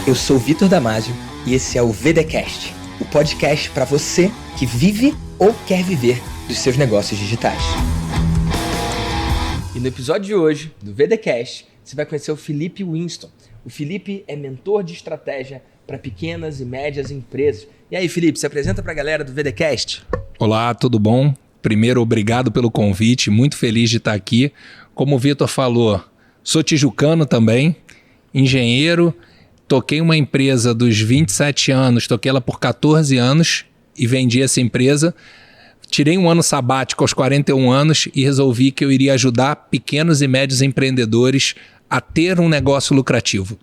Eu sou o Vitor Damasio e esse é o VDcast, o podcast para você que vive ou quer viver dos seus negócios digitais. E no episódio de hoje, do VDcast, você vai conhecer o Felipe Winston. O Felipe é mentor de estratégia para pequenas e médias empresas. E aí, Felipe, se apresenta para a galera do VDcast. Olá, tudo bom? Primeiro, obrigado pelo convite, muito feliz de estar aqui. Como o Vitor falou, sou tijucano também, engenheiro. Toquei uma empresa dos 27 anos, toquei ela por 14 anos e vendi essa empresa. Tirei um ano sabático aos 41 anos e resolvi que eu iria ajudar pequenos e médios empreendedores a ter um negócio lucrativo.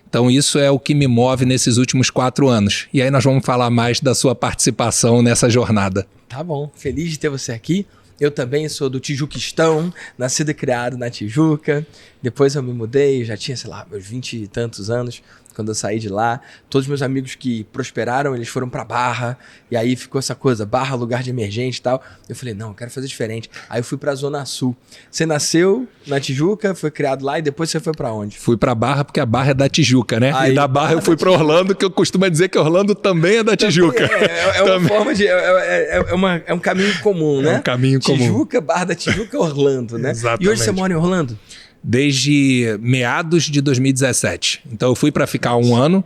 Então isso é o que me move nesses últimos 4 anos. E aí nós vamos falar mais da sua participação nessa jornada. Tá bom, feliz de ter você aqui. Eu também sou do Tijuquistão, nascido e criado na Tijuca. Depois eu me mudei, já tinha, meus 20 e tantos anos quando eu saí de lá. Todos os meus amigos que prosperaram, eles foram pra Barra. E aí ficou essa coisa, Barra, lugar de emergente e tal. Eu falei, não, eu quero fazer diferente. Aí eu fui pra Zona Sul. Você nasceu na Tijuca, foi criado lá e depois você foi pra onde? Fui pra Barra porque a Barra é da Tijuca, né? Aí, e da Barra eu fui pra Orlando, que eu costumo dizer que Orlando também é da Tijuca. É uma forma de... É um caminho comum, né? É um caminho comum. Tijuca, Barra da Tijuca, Orlando, né? Exatamente. E hoje você mora em Orlando? Desde meados de 2017. Então eu fui para ficar um ano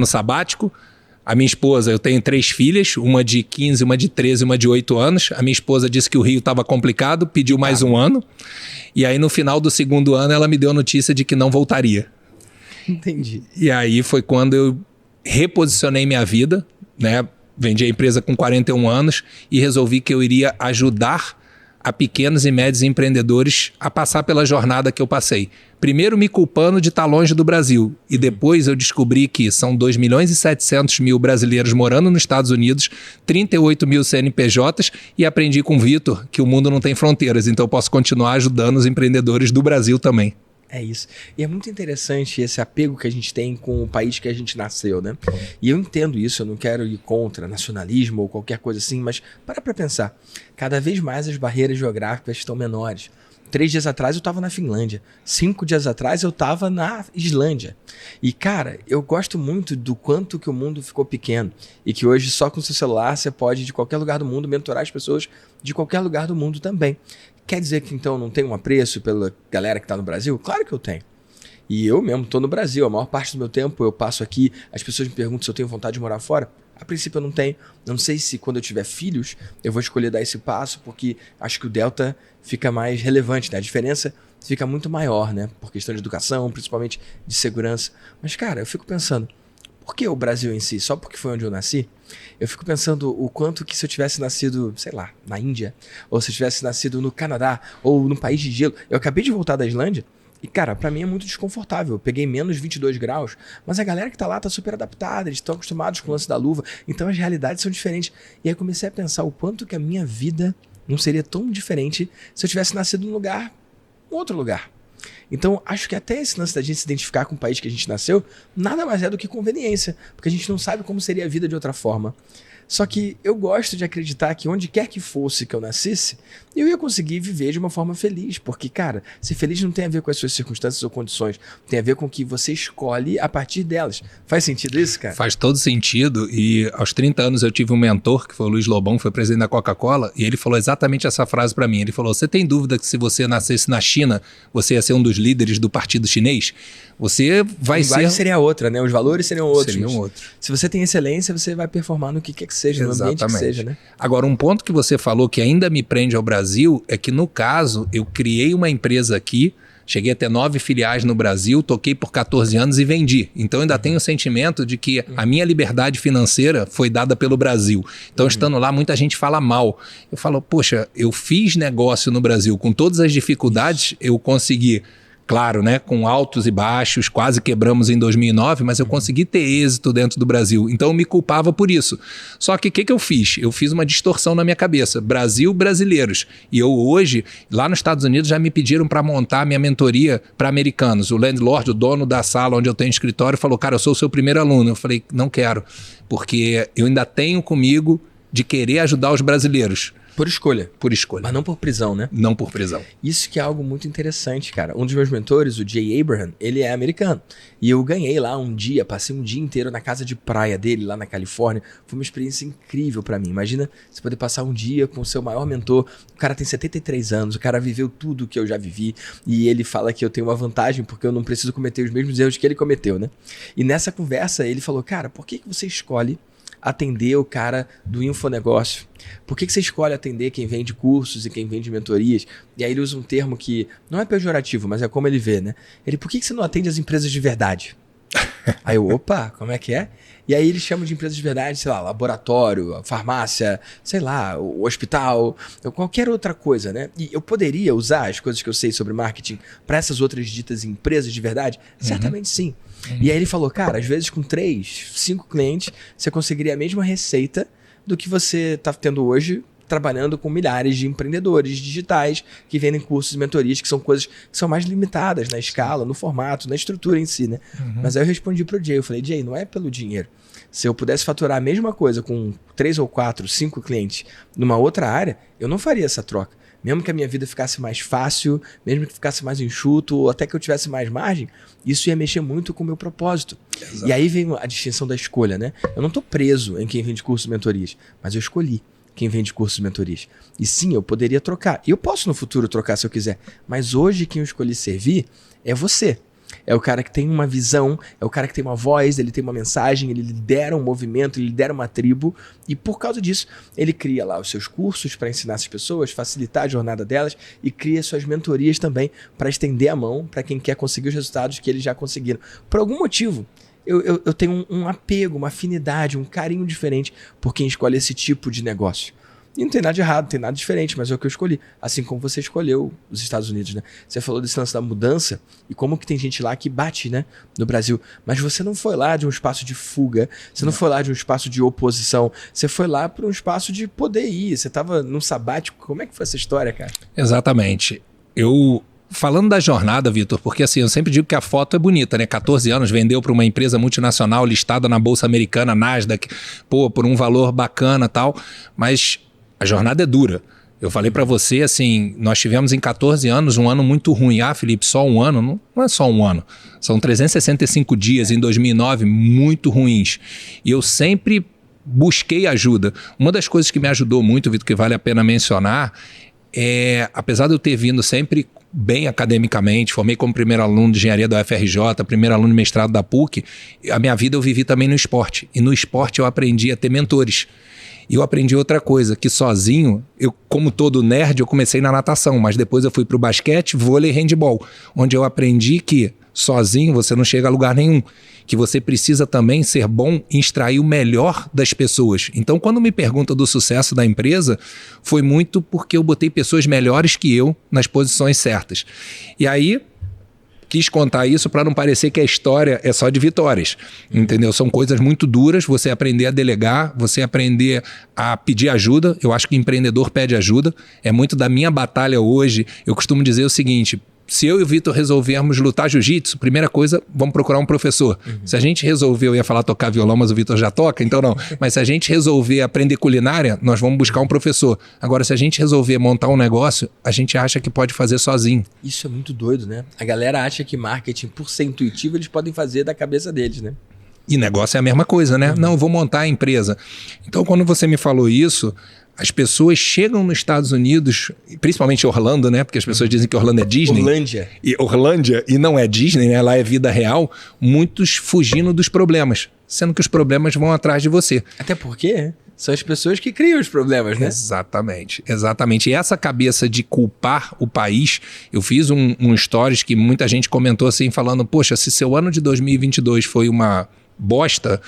sabático. A minha esposa, eu tenho 3 filhas, uma de 15, uma de 13, uma de 8 anos. A minha esposa disse que o Rio estava complicado, pediu mais um ano. E aí no final do 2º ano ela me deu a notícia de que não voltaria. Entendi. E aí foi quando eu reposicionei minha vida, né? Vendi a empresa com 41 anos e resolvi que eu iria ajudar a pequenos e médios empreendedores a passar pela jornada que eu passei. Primeiro me culpando de estar longe do Brasil e depois eu descobri que são 2.700.000 brasileiros morando nos Estados Unidos, 38 mil CNPJs e aprendi com o Vitor que o mundo não tem fronteiras, então eu posso continuar ajudando os empreendedores do Brasil também. É isso. E é muito interessante esse apego que a gente tem com o país que a gente nasceu, né? E eu entendo isso, eu não quero ir contra nacionalismo ou qualquer coisa assim, mas para pensar. Cada vez mais as barreiras geográficas estão menores. 3 dias atrás eu estava na Finlândia. 5 dias atrás eu estava na Islândia. E, cara, eu gosto muito do quanto que o mundo ficou pequeno. E que hoje só com seu celular você pode, de qualquer lugar do mundo, mentorar as pessoas de qualquer lugar do mundo também. Quer dizer que então não tem um apreço pela galera que está no Brasil? Claro que eu tenho. E eu mesmo estou no Brasil. A maior parte do meu tempo eu passo aqui. As pessoas me perguntam se eu tenho vontade de morar fora. A princípio eu não tenho. Não sei se quando eu tiver filhos eu vou escolher dar esse passo, porque acho que o delta fica mais relevante, né? A diferença fica muito maior, né? Por questão de educação, principalmente de segurança. Mas, cara, eu fico pensando, por que o Brasil em si? Só porque foi onde eu nasci? Eu fico pensando o quanto que se eu tivesse nascido, sei lá, na Índia, ou se eu tivesse nascido no Canadá, ou num país de gelo. Eu acabei de voltar da Islândia e, cara, pra mim é muito desconfortável. Eu peguei menos 22 graus, mas a galera que tá lá tá super adaptada, eles estão acostumados com o lance da luva, então as realidades são diferentes. E aí eu comecei a pensar o quanto que a minha vida não seria tão diferente se eu tivesse nascido num outro lugar. Então, acho que até esse lance da gente se identificar com o país que a gente nasceu, nada mais é do que conveniência, porque a gente não sabe como seria a vida de outra forma. Só que eu gosto de acreditar que onde quer que fosse que eu nascesse, eu ia conseguir viver de uma forma feliz. Porque, cara, ser feliz não tem a ver com as suas circunstâncias ou condições. Tem a ver com o que você escolhe a partir delas. Faz sentido isso, cara? Faz todo sentido. E aos 30 anos eu tive um mentor, que foi o Luiz Lobão, que foi presidente da Coca-Cola, e ele falou exatamente essa frase para mim. Ele falou, você tem dúvida que se você nascesse na China, você ia ser um dos líderes do partido chinês? Você vai ser... A linguagem seria outra, né? Os valores seriam outros. Seriam outros. Se você tem excelência, você vai performar no que quer que seja, no ambiente que seja, né? Agora, um ponto que você falou que ainda me prende ao Brasil é que, no caso, eu criei uma empresa aqui, cheguei a ter 9 filiais no Brasil, toquei por 14 anos e vendi. Então, ainda tenho o sentimento de que a minha liberdade financeira foi dada pelo Brasil. Então, estando lá, muita gente fala mal. Eu falo, poxa, eu fiz negócio no Brasil, com todas as dificuldades, eu consegui... Claro, né, com altos e baixos, quase quebramos em 2009, mas eu consegui ter êxito dentro do Brasil. Então eu me culpava por isso. Só que o que eu fiz? Eu fiz uma distorção na minha cabeça. Brasil, brasileiros. E eu hoje, lá nos Estados Unidos, já me pediram para montar minha mentoria para americanos. O landlord, o dono da sala onde eu tenho escritório, falou, cara, eu sou o seu primeiro aluno. Eu falei, não quero, porque eu ainda tenho comigo de querer ajudar os brasileiros. Por escolha. Por escolha. Mas não por prisão, né? Não por prisão. Isso que é algo muito interessante, cara. Um dos meus mentores, o Jay Abraham, ele é americano. E eu ganhei lá um dia, passei um dia inteiro na casa de praia dele, lá na Califórnia. Foi uma experiência incrível pra mim. Imagina você poder passar um dia com o seu maior mentor. O cara tem 73 anos, o cara viveu tudo que eu já vivi. E ele fala que eu tenho uma vantagem porque eu não preciso cometer os mesmos erros que ele cometeu, né? E nessa conversa ele falou, cara, por que você escolhe atender o cara do infonegócio? Por que você escolhe atender quem vende cursos e quem vende mentorias? E aí ele usa um termo que não é pejorativo, mas é como ele vê, né? Ele, por que você não atende as empresas de verdade? Aí eu, opa, como é que é? E aí eles chamam de empresas de verdade, sei lá, laboratório, farmácia, sei lá, o hospital, qualquer outra coisa, né? E eu poderia usar as coisas que eu sei sobre marketing para essas outras ditas empresas de verdade? Certamente sim. E aí ele falou, cara, às vezes com 3, 5 clientes, você conseguiria a mesma receita do que você está tendo hoje trabalhando com milhares de empreendedores digitais que vendem cursos e mentorias, que são coisas que são mais limitadas na escala, no formato, na estrutura em si, né? Mas aí eu respondi pro Jay, eu falei, Jay, não é pelo dinheiro. Se eu pudesse faturar a mesma coisa com 3 ou 4, 5 clientes numa outra área, eu não faria essa troca. Mesmo que a minha vida ficasse mais fácil, mesmo que ficasse mais enxuto, ou até que eu tivesse mais margem, isso ia mexer muito com o meu propósito. Exato. E aí vem a distinção da escolha, né? Eu não estou preso em quem vende cursos e mentorias, mas eu escolhi quem vende cursos e mentorias. E sim, eu poderia trocar. E eu posso no futuro trocar se eu quiser. Mas hoje quem eu escolhi servir é você. É o cara que tem uma visão, é o cara que tem uma voz, ele tem uma mensagem, ele lidera um movimento, ele lidera uma tribo. E por causa disso, ele cria lá os seus cursos para ensinar essas pessoas, facilitar a jornada delas e cria suas mentorias também para estender a mão para quem quer conseguir os resultados que eles já conseguiram. Por algum motivo, eu tenho um apego, uma afinidade, um carinho diferente por quem escolhe esse tipo de negócio. E não tem nada de errado, não tem nada diferente, mas é o que eu escolhi. Assim como você escolheu os Estados Unidos, né? Você falou desse lance da mudança e como que tem gente lá que bate, né? No Brasil. Mas você não foi lá de um espaço de fuga, você não foi lá de um espaço de oposição, você foi lá para um espaço de poder ir. Você estava num sabático. Como é que foi essa história, cara? Exatamente. Falando da jornada, Vitor, porque assim, eu sempre digo que a foto é bonita, né? 14 anos, vendeu para uma empresa multinacional listada na Bolsa Americana, Nasdaq, por um valor bacana e tal, mas a jornada é dura. Eu falei para você, assim, nós tivemos em 14 anos um ano muito ruim. Ah, Felipe, só um ano? Não é só um ano. São 365 dias em 2009 muito ruins. E eu sempre busquei ajuda. Uma das coisas que me ajudou muito, Vitor, que vale a pena mencionar, apesar de eu ter vindo sempre bem academicamente, formei como primeiro aluno de engenharia da UFRJ, primeiro aluno de mestrado da PUC, a minha vida eu vivi também no esporte. E no esporte eu aprendi a ter mentores. E eu aprendi outra coisa, que sozinho, eu, como todo nerd, eu comecei na natação, mas depois eu fui para o basquete, vôlei e handball, onde eu aprendi que sozinho você não chega a lugar nenhum, que você precisa também ser bom em extrair o melhor das pessoas. Então, quando me perguntam do sucesso da empresa, foi muito porque eu botei pessoas melhores que eu nas posições certas. E aí, quis contar isso para não parecer que a história é só de vitórias, entendeu? São coisas muito duras, você aprender a delegar, você aprender a pedir ajuda. Eu acho que empreendedor pede ajuda, é muito da minha batalha hoje. Eu costumo dizer o seguinte: se eu e o Vitor resolvermos lutar jiu-jitsu, primeira coisa, vamos procurar um professor. Se a gente resolver, eu ia falar tocar violão, mas o Vitor já toca, então não. Mas se a gente resolver aprender culinária, nós vamos buscar um professor. Agora, se a gente resolver montar um negócio, a gente acha que pode fazer sozinho. Isso é muito doido, né? A galera acha que marketing, por ser intuitivo, eles podem fazer da cabeça deles, né? E negócio é a mesma coisa, né? Não, eu vou montar a empresa. Então, quando você me falou isso, as pessoas chegam nos Estados Unidos, principalmente Orlando, né? Porque as pessoas dizem que Orlando é Disney. Orlândia, e não é Disney, né? Lá é vida real. Muitos fugindo dos problemas, sendo que os problemas vão atrás de você. Até porque são as pessoas que criam os problemas, né? Exatamente. E essa cabeça de culpar o país, eu fiz um stories que muita gente comentou assim, falando, poxa, se seu ano de 2022 foi uma bosta,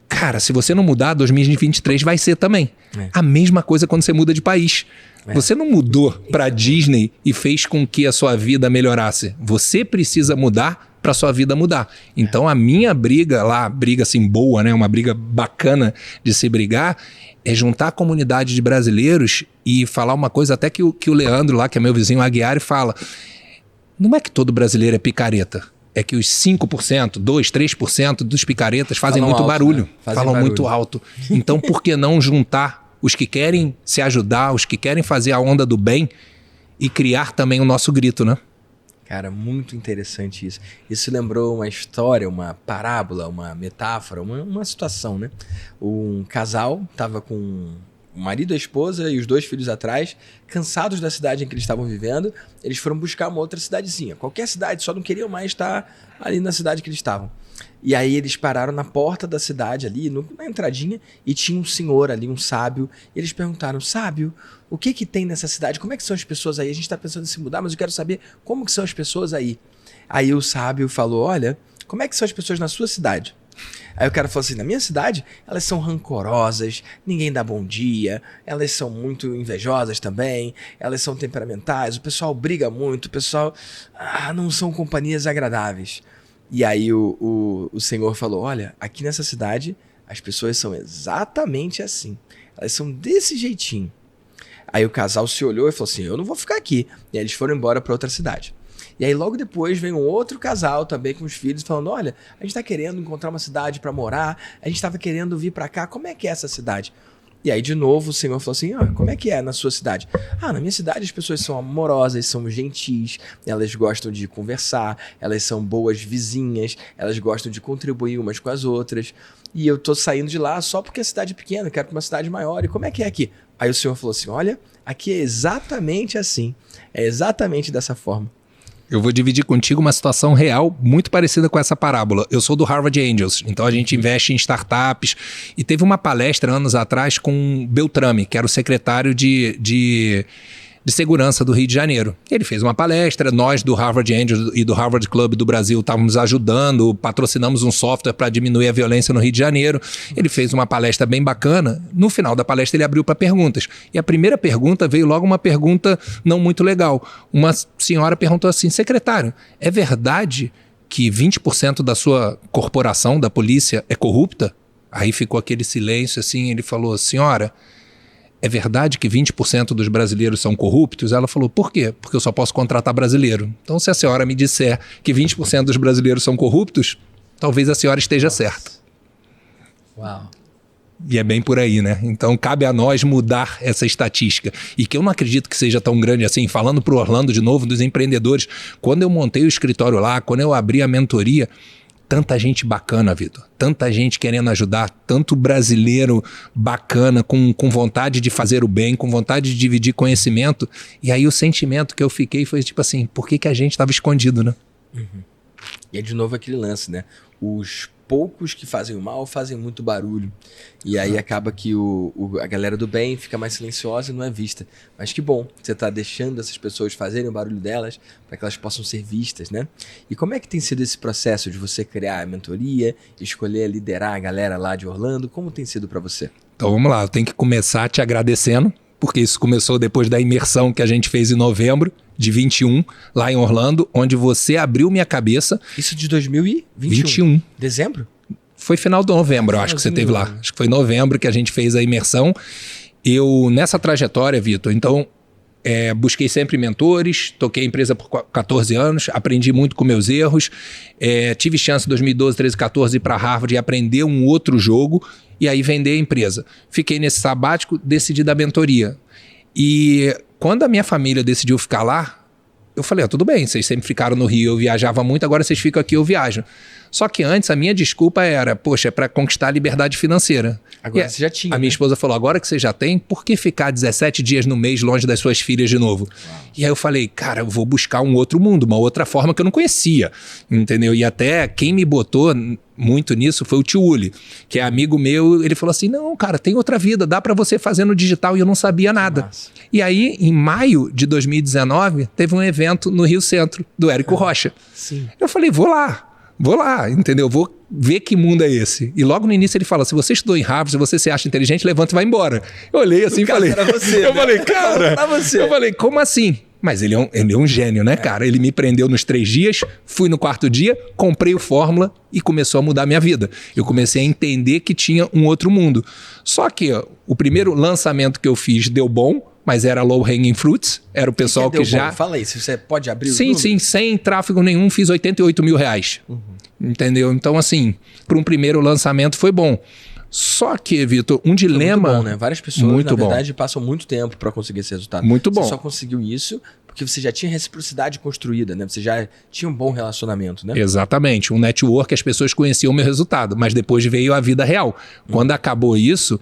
cara, se você não mudar, 2023 vai ser também. A mesma coisa quando você muda de país. Você não mudou para Disney e fez com que a sua vida melhorasse. Você precisa mudar para sua vida mudar. Então a minha briga lá, briga assim boa, né? Uma briga bacana de se brigar, é juntar a comunidade de brasileiros e falar uma coisa até que o Leandro lá, que é meu vizinho Aguiar, fala. Não é que todo brasileiro é picareta. É que os 5%, 2%, 3% dos picaretas fazem muito barulto, barulho. Né? Falam muito alto. Então, por que não juntar os que querem se ajudar, os que querem fazer a onda do bem e criar também o nosso grito, né? Cara, muito interessante isso. Isso lembrou uma história, uma parábola, uma metáfora, uma situação, né? Um casal estava com o marido, a esposa e os 2 filhos atrás, cansados da cidade em que eles estavam vivendo, eles foram buscar uma outra cidadezinha. Qualquer cidade, só não queriam mais estar ali na cidade que eles estavam. E aí eles pararam na porta da cidade ali, na entradinha, e tinha um senhor ali, um sábio, e eles perguntaram: sábio, o que tem nessa cidade? Como é que são as pessoas aí? A gente está pensando em se mudar, mas eu quero saber como que são as pessoas aí. Aí o sábio falou: olha, como é que são as pessoas na sua cidade? Aí o cara falou assim: na minha cidade, elas são rancorosas, ninguém dá bom dia, elas são muito invejosas também, elas são temperamentais, o pessoal briga muito, o pessoal não são companhias agradáveis. E aí o senhor falou: olha, aqui nessa cidade as pessoas são exatamente assim, elas são desse jeitinho. Aí o casal se olhou e falou assim: eu não vou ficar aqui. E aí eles foram embora para outra cidade. E aí logo depois vem um outro casal também com os filhos falando: olha, a gente tá querendo encontrar uma cidade para morar, a gente tava querendo vir para cá, como é que é essa cidade? E aí de novo o senhor falou assim: como é que é na sua cidade? Na minha cidade as pessoas são amorosas, são gentis, elas gostam de conversar, elas são boas vizinhas, elas gostam de contribuir umas com as outras. E eu tô saindo de lá só porque a cidade é pequena, eu quero uma cidade maior. E como é que é aqui? Aí o senhor falou assim: olha, aqui é exatamente assim, é exatamente dessa forma. Eu vou dividir contigo uma situação real muito parecida com essa parábola. Eu sou do Harvard Angels, então a gente investe em startups. E teve uma palestra anos atrás com Beltrame, que era o secretário de segurança do Rio de Janeiro. Ele fez uma palestra, nós do Harvard Angels e do Harvard Club do Brasil estávamos ajudando, patrocinamos um software para diminuir a violência no Rio de Janeiro. Ele fez uma palestra bem bacana. No final da palestra ele abriu para perguntas. E a primeira pergunta veio logo uma pergunta não muito legal. Uma senhora perguntou assim: secretário, é verdade que 20% da sua corporação, da polícia, é corrupta? Aí ficou aquele silêncio assim, ele falou: senhora, é verdade que 20% dos brasileiros são corruptos? Ela falou: por quê? Porque eu só posso contratar brasileiro. Então, se a senhora me disser que 20% dos brasileiros são corruptos, talvez a senhora esteja certa. Uau. E é bem por aí, né? Então, cabe a nós mudar essa estatística. E que eu não acredito que seja tão grande assim. Falando para o Orlando de novo, dos empreendedores, quando eu montei o escritório lá, quando eu abri a mentoria, tanta gente bacana, Vitor. Tanta gente querendo ajudar, tanto brasileiro bacana, com vontade de fazer o bem, com vontade de dividir conhecimento. E aí o sentimento que eu fiquei foi tipo assim: por que a gente estava escondido, né? Uhum. E é de novo aquele lance, né? Os poucos que fazem o mal fazem muito barulho. E aí acaba que a galera do bem fica mais silenciosa e não é vista. Mas que bom, você tá deixando essas pessoas fazerem o barulho delas para que elas possam ser vistas, né? E como é que tem sido esse processo de você criar a mentoria, escolher liderar a galera lá de Orlando? Como tem sido para você? Então vamos lá, eu tenho que começar te agradecendo, porque isso começou depois da imersão que a gente fez em novembro de 21, lá em Orlando, onde você abriu minha cabeça. Isso de 2021? 21. Dezembro? Foi final de novembro, acho que você esteve lá. Acho que foi em novembro que a gente fez a imersão. Eu, nessa trajetória, Vitor, então, busquei sempre mentores, toquei a empresa por 14 anos, aprendi muito com meus erros, tive chance em 2012, 13, 14 ir para Harvard e aprender um outro jogo e aí vender a empresa. Fiquei nesse sabático, decidi dar mentoria. E quando a minha família decidiu ficar lá, eu falei: tudo bem, vocês sempre ficaram no Rio, eu viajava muito, agora vocês ficam aqui, eu viajo. Só que antes a minha desculpa era: poxa, é para conquistar a liberdade financeira. Agora você já tinha. A minha esposa falou: agora que você já tem, por que ficar 17 dias no mês longe das suas filhas de novo? Uau. E aí eu falei: cara, eu vou buscar um outro mundo, uma outra forma que eu não conhecia, entendeu? E até quem me botou muito nisso foi o tio Uli, que é amigo meu. Ele falou assim: não, cara, tem outra vida, dá para você fazer no digital. E eu não sabia nada. Nossa. E aí, em maio de 2019, teve um evento no Rio Centro, do Érico Rocha. Sim. Eu falei: vou lá, entendeu? Vou ver que mundo é esse. E logo no início ele fala: se você estudou em Harvard, se você se acha inteligente, levanta e vai embora. Eu olhei assim e falei... Era você, eu falei, cara... Eu falei, como assim? Mas ele é um gênio, né, cara? Ele me prendeu nos 3 dias, fui no 4º dia, comprei o Fórmula e começou a mudar a minha vida. Eu comecei a entender que tinha um outro mundo. Só que o primeiro lançamento que eu fiz deu bom, mas era low hanging fruits, era o pessoal que já... Fala aí, se você pode abrir Sim, sem tráfego nenhum, fiz R$88 mil. Entendeu? Então, assim, para um primeiro lançamento foi bom. Só que, Vitor, um dilema... Muito bom, né? Várias pessoas, na verdade, passam muito tempo para conseguir esse resultado. Muito bom. Você só conseguiu isso porque você já tinha reciprocidade construída, né? Você já tinha um bom relacionamento, né? Exatamente. Um network, as pessoas conheciam o meu resultado, mas depois veio a vida real. Quando acabou isso,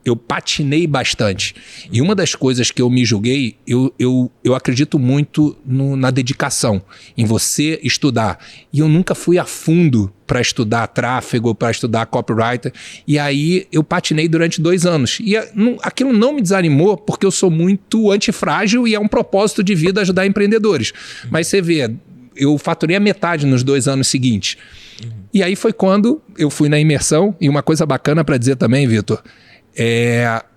eu patinei bastante. E uma das coisas que eu me julguei, eu acredito muito na dedicação, em você estudar. E eu nunca fui a fundo para estudar tráfego, para estudar copywriter. E aí eu patinei durante 2 anos. E aquilo não me desanimou, porque eu sou muito antifrágil e é um propósito de vida ajudar empreendedores. Mas você vê, eu faturei a metade nos 2 anos seguintes. E aí foi quando eu fui na imersão. E uma coisa bacana para dizer também, Vitor,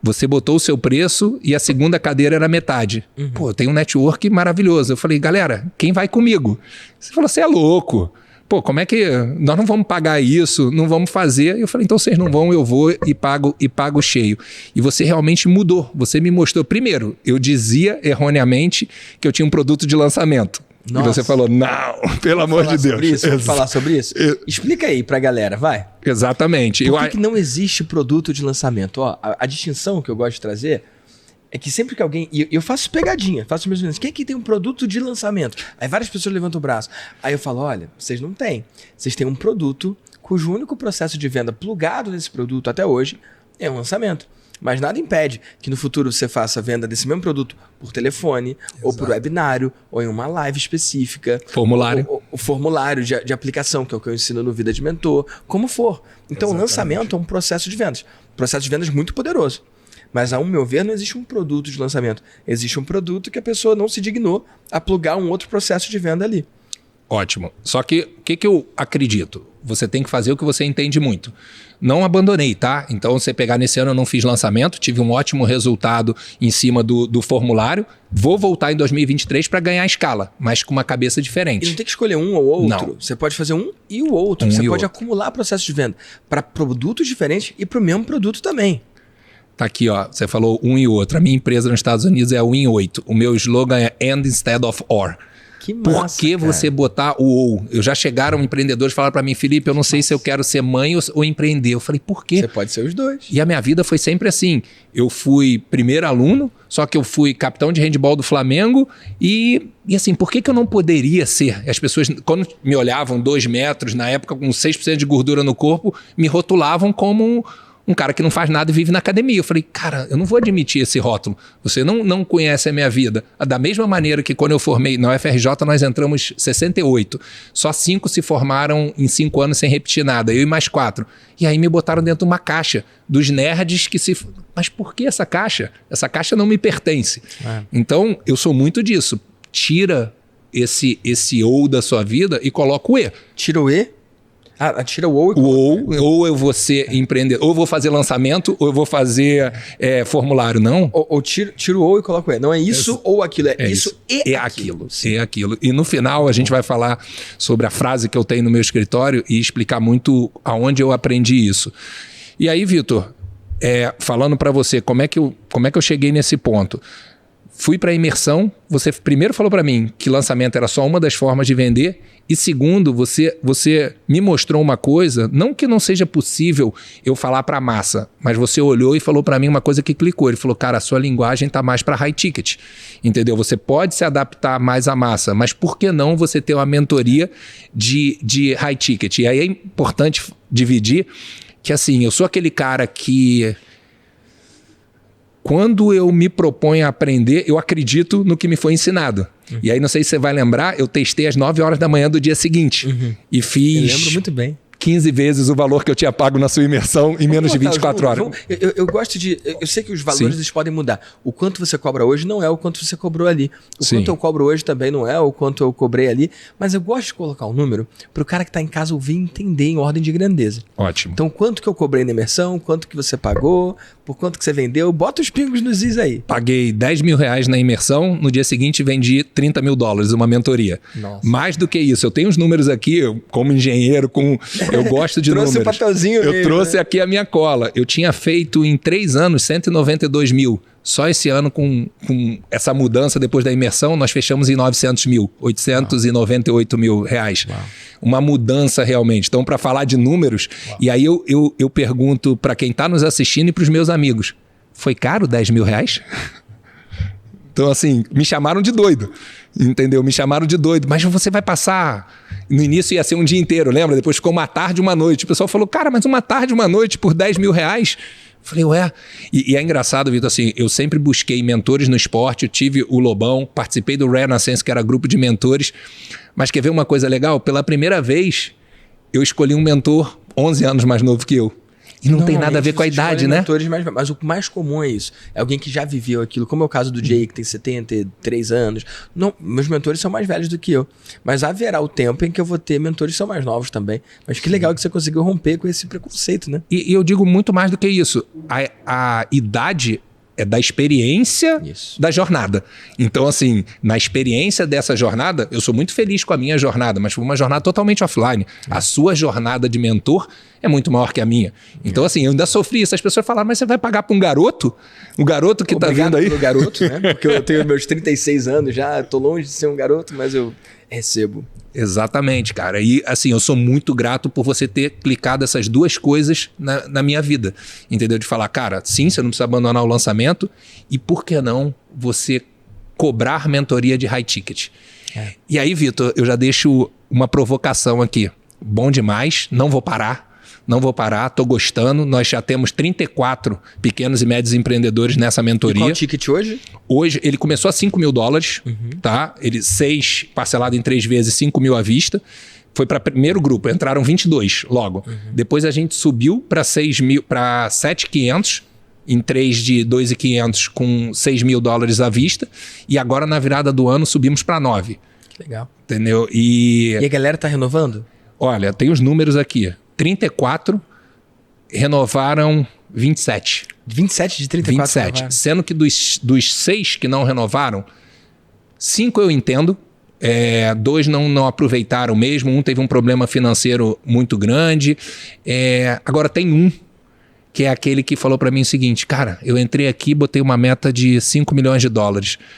você botou o seu preço e a segunda cadeira era metade. Pô, tem um network maravilhoso. Eu falei, galera, quem vai comigo? Você falou, você é louco. Pô, como é que... Nós não vamos pagar isso, não vamos fazer. Eu falei, então vocês não vão, eu vou e pago cheio. E você realmente mudou. Você me mostrou. Primeiro, eu dizia erroneamente que eu tinha um produto de lançamento. Nossa. E você falou, não, pelo amor de Deus. Vamos falar sobre isso? Explica aí pra galera, vai. Exatamente. Por que não existe produto de lançamento? Ó, a distinção que eu gosto de trazer é que sempre que alguém... E eu faço pegadinha, faço mesmo. Quem aqui tem um produto de lançamento? Aí várias pessoas levantam o braço. Aí eu falo, olha, vocês não têm. Vocês têm um produto cujo único processo de venda plugado nesse produto até hoje é um lançamento. Mas nada impede que no futuro você faça a venda desse mesmo produto por telefone, exato, ou por webinário, ou em uma live específica. Formulário. O formulário de aplicação, que é o que eu ensino no Vida de Mentor, como for. Então, exatamente, o lançamento é um processo de vendas. Processo de vendas muito poderoso. Mas, ao meu ver, não existe um produto de lançamento. Existe um produto que a pessoa não se dignou a plugar um outro processo de venda ali. Ótimo. Só que o que eu acredito? Você tem que fazer o que você entende muito. Não abandonei, tá? Então, você pegar nesse ano, eu não fiz lançamento, tive um ótimo resultado em cima do formulário. Vou voltar em 2023 para ganhar escala, mas com uma cabeça diferente. E não tem que escolher um ou outro. Não. Você pode fazer um e o outro. Você pode acumular processo de venda para produtos diferentes e para o mesmo produto também. Tá aqui, ó. Você falou um e outro. A minha empresa nos Estados Unidos é o in 8. O meu slogan é And instead of or. Que massa, por que você botar o ou? Eu já chegaram empreendedores e falaram para mim, Felipe, eu não sei se eu quero ser mãe ou empreender. Eu falei, por quê? Você pode ser os dois. E a minha vida foi sempre assim. Eu fui primeiro aluno, só que eu fui capitão de handebol do Flamengo e assim, por que eu não poderia ser? As pessoas, quando me olhavam 2 metros, na época com 6% de gordura no corpo, me rotulavam como um cara que não faz nada e vive na academia. Eu falei, cara, eu não vou admitir esse rótulo. Você não conhece a minha vida. Da mesma maneira que quando eu formei na UFRJ, nós entramos 68. Só 5 se formaram em 5 anos sem repetir nada. Eu e mais 4. E aí me botaram dentro de uma caixa dos nerds que se... Mas por que essa caixa? Essa caixa não me pertence. Então, eu sou muito disso. Tira esse ou da sua vida e coloca o e. Tira o e? Tira o ou e coloca. Ou eu vou ser empreendedor, ou eu vou fazer lançamento, ou eu vou fazer formulário, não? Ou tira o ou e coloca o e. Não é isso ou aquilo, é isso e aquilo. É aquilo. E no final a gente vai falar sobre a frase que eu tenho no meu escritório e explicar muito aonde eu aprendi isso. E aí, Vitor, falando para você, como é que eu cheguei nesse ponto? Fui para a imersão, você primeiro falou para mim que lançamento era só uma das formas de vender e segundo, você me mostrou uma coisa, não que não seja possível eu falar para a massa, mas você olhou e falou para mim uma coisa que clicou. Ele falou, cara, a sua linguagem está mais para high ticket, entendeu? Você pode se adaptar mais à massa, mas por que não você ter uma mentoria de high ticket? E aí é importante dividir que assim, eu sou aquele cara que... Quando eu me proponho a aprender, eu acredito no que me foi ensinado. E aí, não sei se você vai lembrar, eu testei às 9 horas da manhã do dia seguinte. E fiz... Eu lembro muito bem. 15 vezes o valor que eu tinha pago na sua imersão em menos de 24 horas. Eu gosto de... Eu sei que os valores eles podem mudar. O quanto você cobra hoje não é o quanto você cobrou ali. O quanto eu cobro hoje também não é o quanto eu cobrei ali. Mas eu gosto de colocar um número para o cara que está em casa ouvir e entender em ordem de grandeza. Ótimo. Então, quanto que eu cobrei na imersão, quanto que você pagou, por quanto que você vendeu, bota os pingos nos is aí. Paguei 10 mil reais na imersão, no dia seguinte vendi 30 mil dólares, uma mentoria. Nossa. Mais do que isso, eu tenho os números aqui, como engenheiro, eu gosto de números. Trouxe o papelzinho Eu trouxe aqui a minha cola. Eu tinha feito em 3 anos 192 mil Só esse ano, com essa mudança depois da imersão, nós fechamos em 900 mil, 898 mil reais. Uau. Uma mudança realmente. Então, para falar de números, e aí eu pergunto para quem está nos assistindo e para os meus amigos, foi caro 10 mil reais? Então, assim, me chamaram de doido, entendeu? Me chamaram de doido, mas você vai passar... No início ia ser um dia inteiro, lembra? Depois ficou uma tarde, uma noite. O pessoal falou, cara, mas uma tarde, uma noite por 10 mil reais? Falei, ué. E é engraçado, Vitor, assim, eu sempre busquei mentores no esporte, eu tive o Lobão, participei do Renaissance, que era grupo de mentores. Mas quer ver uma coisa legal? Pela primeira vez, eu escolhi um mentor 11 anos mais novo que eu. E não tem nada a ver com a idade, né? Mas o mais comum é isso. É alguém que já viveu aquilo, como é o caso do Jay, que tem 73 anos. Não, meus mentores são mais velhos do que eu. Mas haverá o tempo em que eu vou ter mentores que são mais novos também. Mas que legal que você conseguiu romper com esse preconceito, né? E eu digo muito mais do que isso. A idade é da experiência da jornada. Então, assim, na experiência dessa jornada, eu sou muito feliz com a minha jornada, mas foi uma jornada totalmente offline. A sua jornada de mentor é muito maior que a minha. Então, assim, eu ainda sofri isso. As pessoas falaram, mas você vai pagar para um garoto? Um garoto que tá vendo aí? Obrigado pelo garoto, né? Porque eu tenho meus 36 anos já, tô longe de ser um garoto, mas eu recebo. Exatamente, cara. E assim, eu sou muito grato por você ter clicado essas duas coisas na minha vida. Entendeu? De falar, cara, sim, você não precisa abandonar o lançamento. E por que não você cobrar mentoria de high ticket? E aí, Vitor, eu já deixo uma provocação aqui. Bom demais, não vou parar. Não vou parar, tô gostando. Nós já temos 34 pequenos e médios empreendedores nessa mentoria. E qual o ticket hoje? Hoje, ele começou a $5.000, tá? Ele 6 parcelado em 3 vezes, 5 mil à vista. Foi para primeiro grupo, entraram 22 logo. Depois a gente subiu para 7.500 em 3 de 2.500 com $6.000 à vista. E agora, na virada do ano, subimos para 9. Que legal. Entendeu? E a galera tá renovando? Olha, tem os números aqui. 34 renovaram 27. 27 de 34 27. renovaram. Sendo que dos 6 que não renovaram, 5 eu entendo. 2 não aproveitaram mesmo. Um teve um problema financeiro muito grande. Agora tem um, que é aquele que falou para mim o seguinte, cara, eu entrei aqui e botei uma meta de $5 milhões.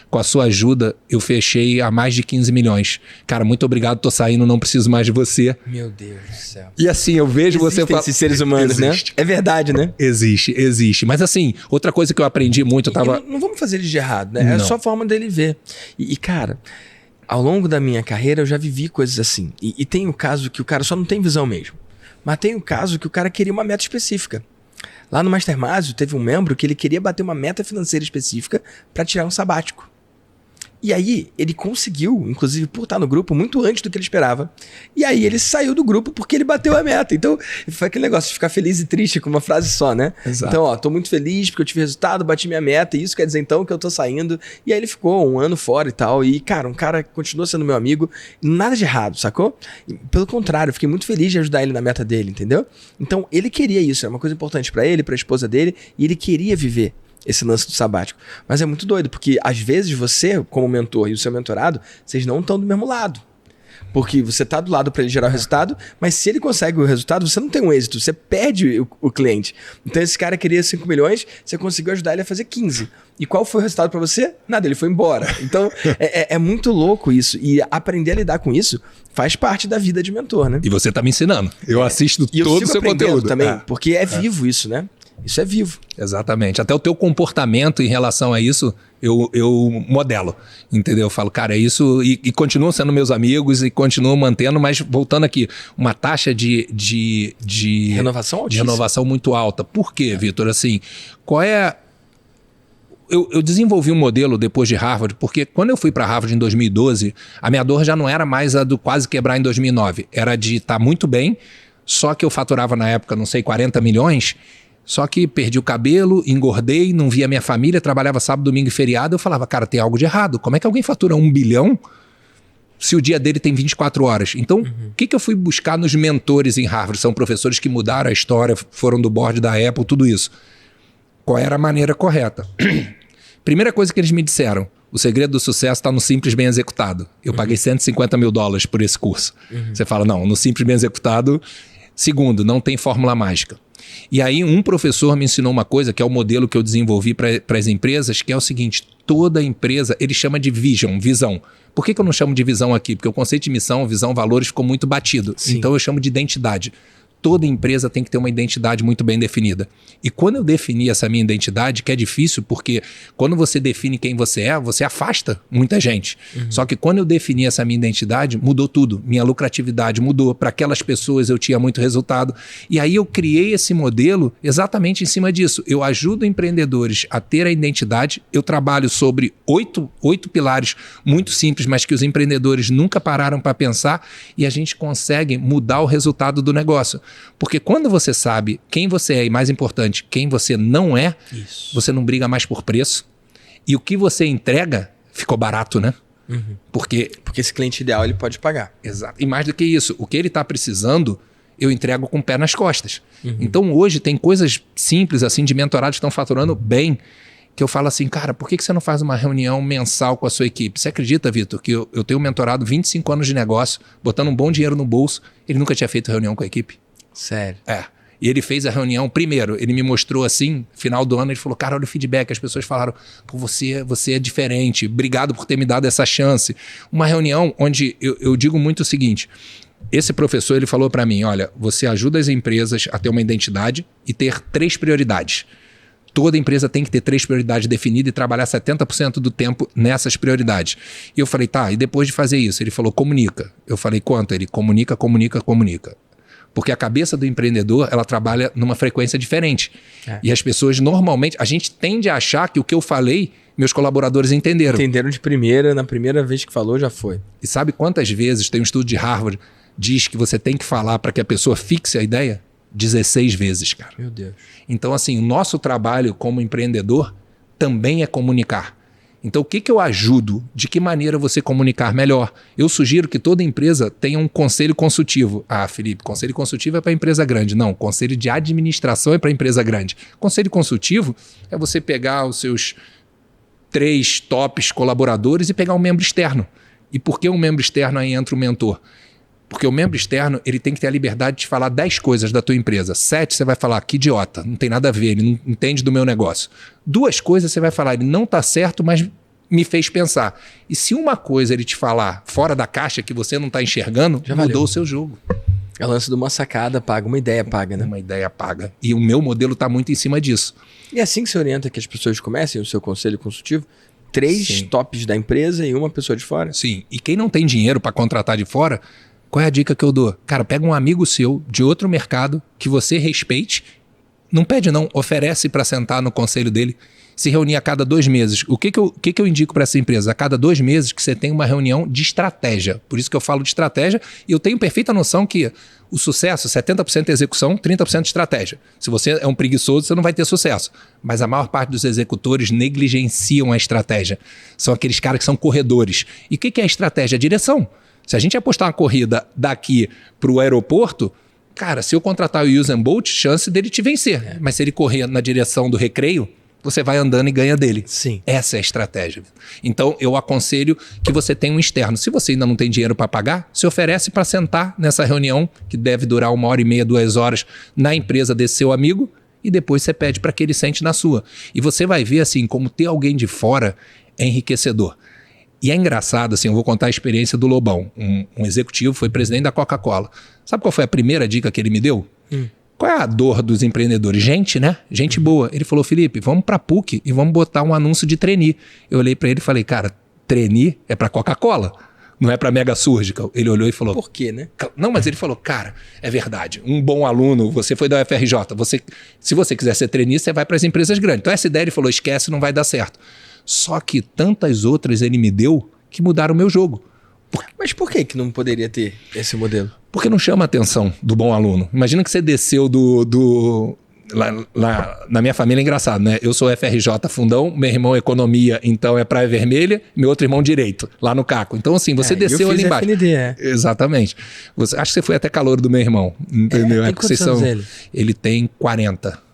Com a sua ajuda, eu fechei a mais de 15 milhões. Cara, muito obrigado, tô saindo, não preciso mais de você. Meu Deus do céu. E assim, eu vejo você falar... esses seres humanos, Existe. Né? É verdade, né? Existe. Mas assim, outra coisa que eu aprendi muito, eu tava... Não vamos fazer ele de errado, né? É só a forma dele ver. E cara, ao longo da minha carreira, eu já vivi coisas assim. E tem o caso que o cara só não tem visão mesmo. Mas tem o caso que o cara queria uma meta específica. Lá no Mastermásio, teve um membro que ele queria bater uma meta financeira específica para tirar um sabático. E aí, ele conseguiu, inclusive por estar no grupo, muito antes do que ele esperava. E aí, ele saiu do grupo porque ele bateu a meta. Então, foi aquele negócio de ficar feliz e triste com uma frase só, né? Exato. Então, tô muito feliz porque eu tive resultado, bati minha meta. E isso quer dizer, então, que eu tô saindo. E aí, ele ficou um ano fora e tal. E, cara, um cara continuou sendo meu amigo. Nada de errado, sacou? Pelo contrário, eu fiquei muito feliz de ajudar ele na meta dele, entendeu? Então, ele queria isso. É uma coisa importante para ele, pra esposa dele. E ele queria viver esse lance do sabático. Mas é muito doido, porque às vezes você, como mentor e o seu mentorado, vocês não estão do mesmo lado. Porque você está do lado para ele gerar o resultado, mas se ele consegue o resultado, você não tem um êxito, você perde o cliente. Então esse cara queria 5 milhões, você conseguiu ajudar ele a fazer 15. E qual foi o resultado para você? Nada, ele foi embora. Então é muito louco isso. E aprender a lidar com isso faz parte da vida de mentor, né? E você está me ensinando. Eu assisto e todo o seu conteúdo. Também, porque é vivo isso, né? Isso é vivo. Exatamente. Até o teu comportamento em relação a isso, eu modelo. Entendeu? Eu falo, cara, é isso. E continuam sendo meus amigos e continuam mantendo, mas voltando aqui, uma taxa de renovação altíssima. De renovação muito alta. Por quê, Vitor? Assim, qual é... Eu desenvolvi um modelo depois de Harvard, porque quando eu fui para Harvard em 2012, a minha dor já não era mais a do quase quebrar em 2009. Era de estar muito bem, só que eu faturava na época, não sei, 40 milhões... Só que perdi o cabelo, engordei, não via minha família, trabalhava sábado, domingo e feriado. Eu falava, cara, tem algo de errado. Como é que alguém fatura 1 bilhão se o dia dele tem 24 horas? Então, o que eu fui buscar nos mentores em Harvard? São professores que mudaram a história, foram do board da Apple, tudo isso. Qual era a maneira correta? Primeira coisa que eles me disseram, o segredo do sucesso está no Simples Bem Executado. Eu paguei $150 mil por esse curso. Você fala, não, no Simples Bem Executado... Segundo, não tem fórmula mágica. E aí um professor me ensinou uma coisa, que é o modelo que eu desenvolvi para as empresas, que é o seguinte: toda empresa, ele chama de visão. Por que eu não chamo de visão aqui? Porque o conceito de missão, visão, valores ficou muito batido. Sim. Então eu chamo de identidade. Toda empresa tem que ter uma identidade muito bem definida. E quando eu defini essa minha identidade, que é difícil, porque quando você define quem você é, você afasta muita gente. Só que quando eu defini essa minha identidade, mudou tudo. Minha lucratividade mudou. Para aquelas pessoas eu tinha muito resultado. E aí eu criei esse modelo exatamente em cima disso. Eu ajudo empreendedores a ter a identidade. Eu trabalho sobre 8 pilares muito simples, mas que os empreendedores nunca pararam para pensar, e a gente consegue mudar o resultado do negócio. Porque quando você sabe quem você é e, mais importante, quem você não é, você não briga mais por preço. E o que você entrega ficou barato, né? Porque esse cliente ideal ele pode pagar. Exato. E mais do que isso, o que ele está precisando, eu entrego com o pé nas costas. Então hoje tem coisas simples assim de mentorado que estão faturando bem, que eu falo assim: cara, por que você não faz uma reunião mensal com a sua equipe? Você acredita, Vitor, que eu tenho mentorado 25 anos de negócio, botando um bom dinheiro no bolso, ele nunca tinha feito reunião com a equipe? Sério? E ele fez a reunião, primeiro, ele me mostrou assim, final do ano, ele falou: cara, olha o feedback, as pessoas falaram: pô, você é diferente, obrigado por ter me dado essa chance. Uma reunião onde eu digo muito o seguinte: esse professor, ele falou para mim: olha, você ajuda as empresas a ter uma identidade e ter 3 prioridades. Toda empresa tem que ter 3 prioridades definidas e trabalhar 70% do tempo nessas prioridades. E eu falei: tá, e depois de fazer isso? Ele falou: comunica. Eu falei: quanto? Ele: comunica. Porque a cabeça do empreendedor, ela trabalha numa frequência diferente. E as pessoas normalmente, a gente tende a achar que o que eu falei, meus colaboradores entenderam. Entenderam de primeira, na primeira vez que falou já foi. E sabe quantas vezes, tem um estudo de Harvard, diz que você tem que falar para que a pessoa fixe a ideia? 16 vezes, cara. Meu Deus. Então, assim, o nosso trabalho como empreendedor também é comunicar. Então, o que eu ajudo? De que maneira você comunicar melhor? Eu sugiro que toda empresa tenha um conselho consultivo. Ah, Felipe, conselho consultivo é para empresa grande. Não, conselho de administração é para empresa grande. Conselho consultivo é você pegar os seus 3 tops colaboradores e pegar um membro externo. E por que um membro externo? Aí entra o mentor. Porque o membro externo, ele tem que ter a liberdade de falar 10 coisas da tua empresa. 7 você vai falar: que idiota, não tem nada a ver, ele não entende do meu negócio. 2 coisas você vai falar: ele não está certo, mas me fez pensar. E se uma coisa ele te falar fora da caixa que você não está enxergando, já mudou o seu jogo. É o lance de uma sacada paga, uma ideia paga, né? Uma ideia paga. E o meu modelo está muito em cima disso. E é assim que você orienta que as pessoas comecem o seu conselho consultivo? 3 tops da empresa e uma pessoa de fora? Sim. E quem não tem dinheiro para contratar de fora, qual é a dica que eu dou? Cara, pega um amigo seu de outro mercado que você respeite, não pede não, oferece para sentar no conselho dele, se reunir a cada 2 meses. O que eu indico para essa empresa? A cada 2 meses que você tem uma reunião de estratégia. Por isso que eu falo de estratégia, e eu tenho perfeita noção que o sucesso, 70% é execução, 30% de estratégia. Se você é um preguiçoso, você não vai ter sucesso. Mas a maior parte dos executores negligenciam a estratégia. São aqueles caras que são corredores. E o que é a estratégia? A direção. Se a gente apostar uma corrida daqui para o aeroporto, cara, se eu contratar o Usain Bolt, chance dele te vencer. Mas se ele correr na direção do recreio, você vai andando e ganha dele. Sim. Essa é a estratégia. Então, eu aconselho que você tenha um externo. Se você ainda não tem dinheiro para pagar, se oferece para sentar nessa reunião, que deve durar 1h30, 2 horas, na empresa desse seu amigo, e depois você pede para que ele sente na sua. E você vai ver, assim, como ter alguém de fora é enriquecedor. E é engraçado, assim, eu vou contar a experiência do Lobão. Um executivo foi presidente da Coca-Cola. Sabe qual foi a primeira dica que ele me deu? Qual é a dor dos empreendedores? Gente, né? Gente boa. Ele falou: Felipe, vamos para a PUC e vamos botar um anúncio de trainee. Eu olhei para ele e falei: cara, trainee é para Coca-Cola, não é para Mega Surgical. Ele olhou e falou: por quê, né? Não, mas ele falou: cara, é verdade. Um bom aluno, você foi da UFRJ. Se você quiser ser trainee, você vai para as empresas grandes. Então essa ideia ele falou: esquece, não vai dar certo. Só que tantas outras ele me deu que mudaram o meu jogo. Mas por que não poderia ter esse modelo? Porque não chama a atenção do bom aluno. Imagina que você desceu lá na minha família é engraçado, né? Eu sou FRJ Fundão, meu irmão Economia, então é Praia Vermelha, meu outro irmão Direito, lá no Caco. Então assim, você desceu ali embaixo. FND, Exatamente. Acho que você foi até calouro do meu irmão, entendeu? Tem quantos anos ele? Ele tem 40.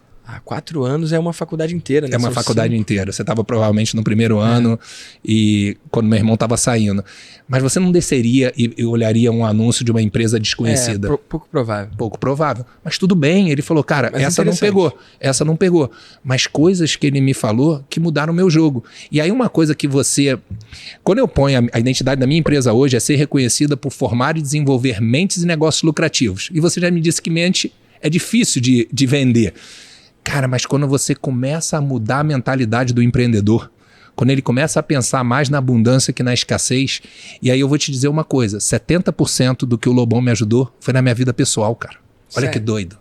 4 anos é uma faculdade inteira, né? É uma São faculdade 5. inteira. Você estava provavelmente no primeiro ano e quando meu irmão estava saindo. Mas você não desceria e olharia um anúncio de uma empresa desconhecida? Pouco provável. Pouco provável. Mas tudo bem. Ele falou, cara, Mas essa não pegou. Essa não pegou. Mas coisas que ele me falou que mudaram o meu jogo. E aí uma coisa que você... Quando eu ponho a identidade da minha empresa hoje é ser reconhecida por formar e desenvolver mentes e negócios lucrativos. E você já me disse que mente é difícil de vender. Cara, mas quando você começa a mudar a mentalidade do empreendedor, quando ele começa a pensar mais na abundância que na escassez, e aí eu vou te dizer uma coisa, 70% do que o Lobão me ajudou foi na minha vida pessoal, cara. Olha que doido.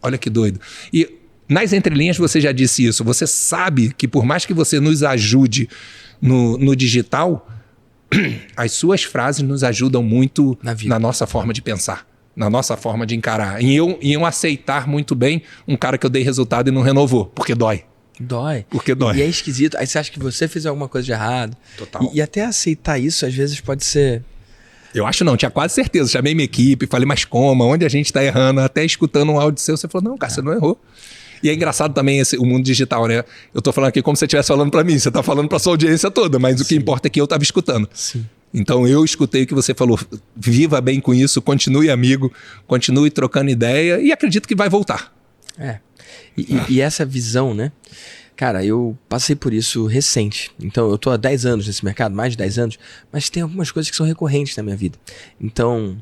Olha que doido. E nas entrelinhas você já disse isso, você sabe que por mais que você nos ajude no digital, as suas frases nos ajudam muito na nossa forma de pensar. Na nossa forma de encarar. E eu aceitar muito bem um cara que eu dei resultado e não renovou, porque dói. Dói. Porque dói. E é esquisito. Aí você acha que você fez alguma coisa de errado. Total. E até aceitar isso, às vezes, pode ser... Eu acho não, tinha quase certeza. Chamei minha equipe, falei, mas como? Onde a gente tá errando? Até escutando um áudio seu, você falou, não, cara, você não errou. E é engraçado também o mundo digital, né? Eu tô falando aqui como se você estivesse falando pra mim. Você tá falando pra sua audiência toda, mas o que importa é que eu tava escutando. Sim. Então eu escutei o que você falou, viva bem com isso, continue amigo, continue trocando ideia e acredito que vai voltar. E essa visão, né? Cara, eu passei por isso recente. Então eu tô há 10 anos nesse mercado, mais de 10 anos, mas tem algumas coisas que são recorrentes na minha vida. Então,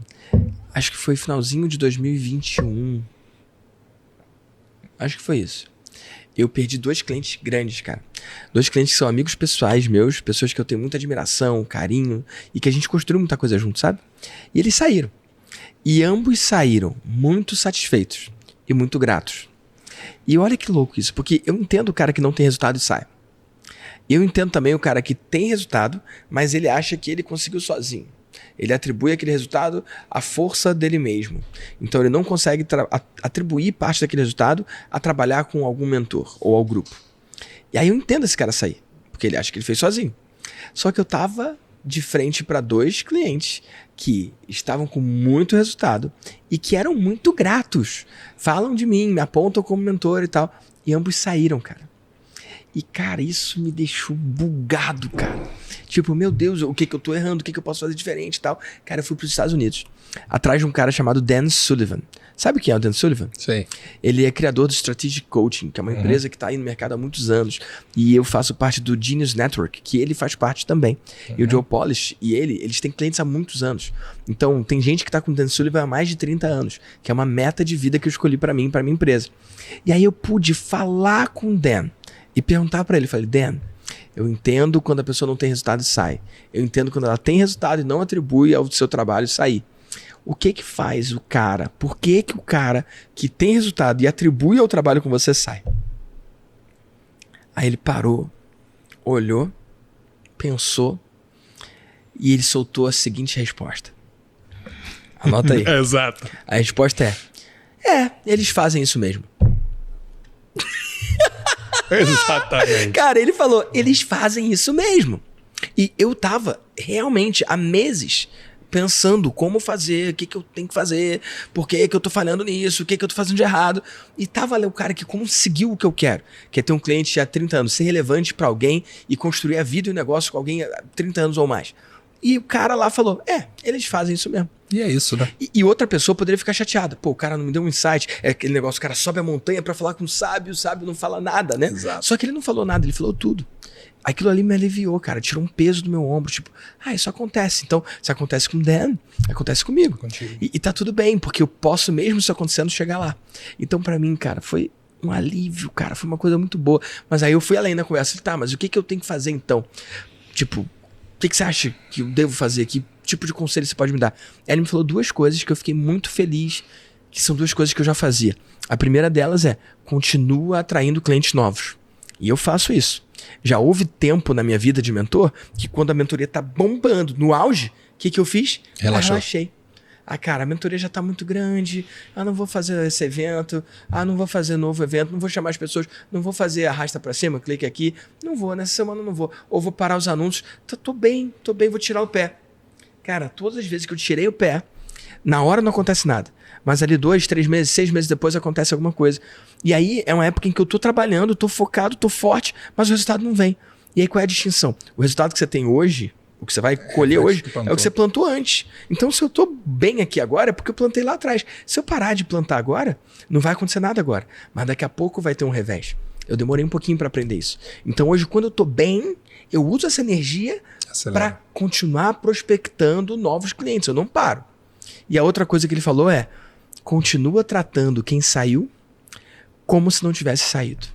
acho que foi finalzinho de 2021. Acho que foi isso. Eu perdi 2 clientes grandes, cara. 2 clientes que são amigos pessoais meus, pessoas que eu tenho muita admiração, carinho, e que a gente construiu muita coisa junto, sabe? E eles saíram. E ambos saíram muito satisfeitos e muito gratos. E olha que louco isso, porque eu entendo o cara que não tem resultado e sai. Eu entendo também o cara que tem resultado, mas ele acha que ele conseguiu sozinho. Ele atribui aquele resultado à força dele mesmo. Então ele não consegue atribuir parte daquele resultado a trabalhar com algum mentor ou ao grupo. E aí eu entendo esse cara sair, porque ele acha que ele fez sozinho. Só que eu tava de frente para 2 clientes que estavam com muito resultado e que eram muito gratos. Falam de mim, me apontam como mentor e tal. E ambos saíram, cara. E, cara, isso me deixou bugado, cara. Tipo, meu Deus, o que eu tô errando? O que eu posso fazer diferente e tal? Cara, eu fui pros Estados Unidos, atrás de um cara chamado Dan Sullivan. Sabe quem é o Dan Sullivan? Sei. Ele é criador do Strategic Coaching, que é uma empresa que tá aí no mercado há muitos anos. E eu faço parte do Genius Network, que ele faz parte também. E o Joe Polish e eles têm clientes há muitos anos. Então, tem gente que tá com o Dan Sullivan há mais de 30 anos, que é uma meta de vida que eu escolhi pra mim, pra minha empresa. E aí eu pude falar com o Dan e perguntar pra ele, falei, Dan, eu entendo quando a pessoa não tem resultado e sai. Eu entendo quando ela tem resultado e não atribui ao seu trabalho sair. O que faz o cara? Por que o cara que tem resultado e atribui ao trabalho com você sai? Aí ele parou, olhou, pensou e ele soltou a seguinte resposta. Anota aí. Exato. A resposta é, eles fazem isso mesmo. Exatamente. Cara, ele falou, eles fazem isso mesmo. E eu tava realmente há meses pensando como fazer, o que eu tenho que fazer, por que eu tô falhando nisso, o que eu tô fazendo de errado. E tava ali o cara que conseguiu o que eu quero, que é ter um cliente há 30 anos, ser relevante pra alguém e construir a vida e o negócio com alguém há 30 anos ou mais. E o cara lá falou, eles fazem isso mesmo. E é isso, né? E outra pessoa poderia ficar chateada. Pô, o cara não me deu um insight. É aquele negócio, o cara sobe a montanha pra falar com o sábio não fala nada, né? Exato. Só que ele não falou nada, ele falou tudo. Aquilo ali me aliviou, cara. Tirou um peso do meu ombro. Tipo, isso acontece. Então, se acontece com o Dan, acontece comigo. E tá tudo bem, porque eu posso, mesmo isso acontecendo, chegar lá. Então, pra mim, cara, foi um alívio, cara. Foi uma coisa muito boa. Mas aí eu fui além da conversa. Falei, tá, mas o que eu tenho que fazer então? Tipo, o que você acha que eu devo fazer? Que tipo de conselho você pode me dar? Aí ele me falou 2 coisas que eu fiquei muito feliz, que são 2 coisas que eu já fazia. A primeira delas é, continua atraindo clientes novos. E eu faço isso. Já houve tempo na minha vida de mentor que quando a mentoria tá bombando, no auge, o que eu fiz? Relaxei. Cara, a mentoria já tá muito grande, não vou fazer esse evento, não vou fazer novo evento, não vou chamar as pessoas, não vou fazer arrasta pra cima, clique aqui, não vou, nessa semana não vou, ou vou parar os anúncios, tô bem, vou tirar o pé. Cara, todas as vezes que eu tirei o pé, Na hora não acontece nada. Mas ali 2, 3 meses, 6 meses depois acontece alguma coisa. E aí é uma época em que eu tô trabalhando, tô focado, tô forte, mas o resultado não vem. E aí qual é a distinção? O resultado que você tem hoje, o que você vai colher hoje, é o que você plantou antes. Então se eu tô bem aqui agora é porque eu plantei lá atrás. Se eu parar de plantar agora, não vai acontecer nada agora. Mas daqui a pouco vai ter um revés. Eu demorei um pouquinho para aprender isso. Então hoje, quando eu tô bem, eu uso essa energia para continuar prospectando novos clientes. Eu não paro. E a outra coisa que ele falou é: continua tratando quem saiu como se não tivesse saído.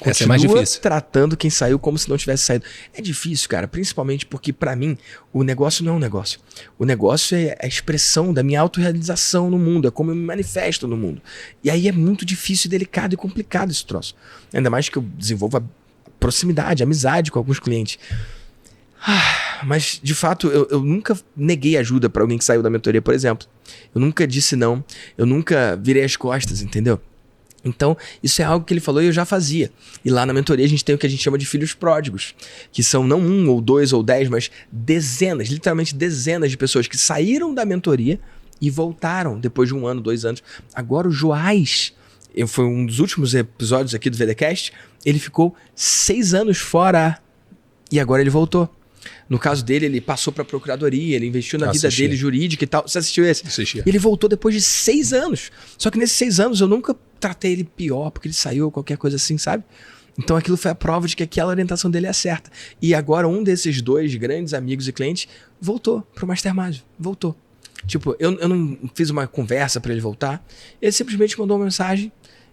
Essa é mais difícil. Tratando quem saiu como se não tivesse saído. É difícil, cara, principalmente porque, para mim, o negócio não é um negócio. O negócio é a expressão da minha autorrealização no mundo, é como eu me manifesto no mundo. E aí é muito difícil, delicado e complicado esse troço. Ainda mais que eu desenvolva proximidade, amizade com alguns clientes. Mas, de fato, eu nunca neguei ajuda para alguém que saiu da mentoria, por exemplo. Eu nunca disse não, eu nunca virei as costas, entendeu? Então, isso é algo que ele falou e eu já fazia. E lá na mentoria a gente tem o que a gente chama de filhos pródigos, que são não 1 ou 2 ou 10, mas dezenas, literalmente dezenas de pessoas que saíram da mentoria e voltaram depois de 1 ano, 2 anos. Agora o Joás, foi um dos últimos episódios aqui do VDcast, ele ficou 6 anos fora e agora ele voltou. No caso dele, ele passou para a procuradoria, ele investiu na vida dele jurídica e tal. Você assistiu esse? Assisti. Ele voltou depois de 6 anos. Só que nesses 6 anos eu nunca tratei ele pior porque ele saiu ou qualquer coisa assim, sabe? Então aquilo foi a prova de que aquela orientação dele é certa. E agora um desses 2 grandes amigos e clientes voltou pro Mastermind. Voltou. Tipo, eu não fiz uma conversa para ele voltar. Ele simplesmente mandou uma mensagem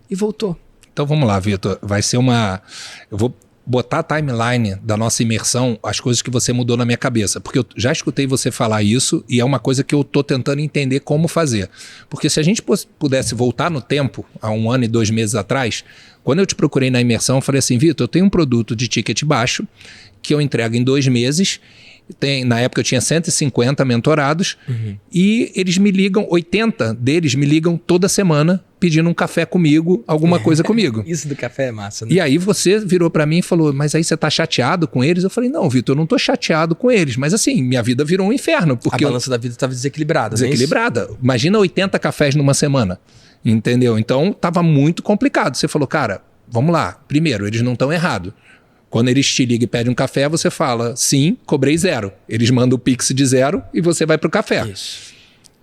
e voltou. Então vamos lá, Vitor. Vai ser uma... Eu vou botar a timeline da nossa imersão, as coisas que você mudou na minha cabeça. Porque eu já escutei você falar isso e é uma coisa que eu tô tentando entender como fazer. Porque se a gente pudesse voltar no tempo, há 1 ano e 2 meses atrás, quando eu te procurei na imersão, eu falei assim: Vitor, eu tenho um produto de ticket baixo que eu entrego em 2 meses. Na época eu tinha 150 mentorados e eles me ligam, 80 deles me ligam toda semana pedindo um café comigo, alguma coisa comigo. Isso do café é massa, né? E aí você virou pra mim e falou: mas aí você tá chateado com eles? Eu falei: não, Vitor, eu não tô chateado com eles, mas assim, minha vida virou um inferno. Porque a balança da vida estava desequilibrada. Desequilibrada. Imagina 80 cafés numa semana, entendeu? Então tava muito complicado. Você falou: cara, vamos lá, primeiro, eles não estão errados. Quando eles te ligam e pedem um café, você fala: sim, cobrei 0. Eles mandam o Pix de 0 e você vai pro café. Isso.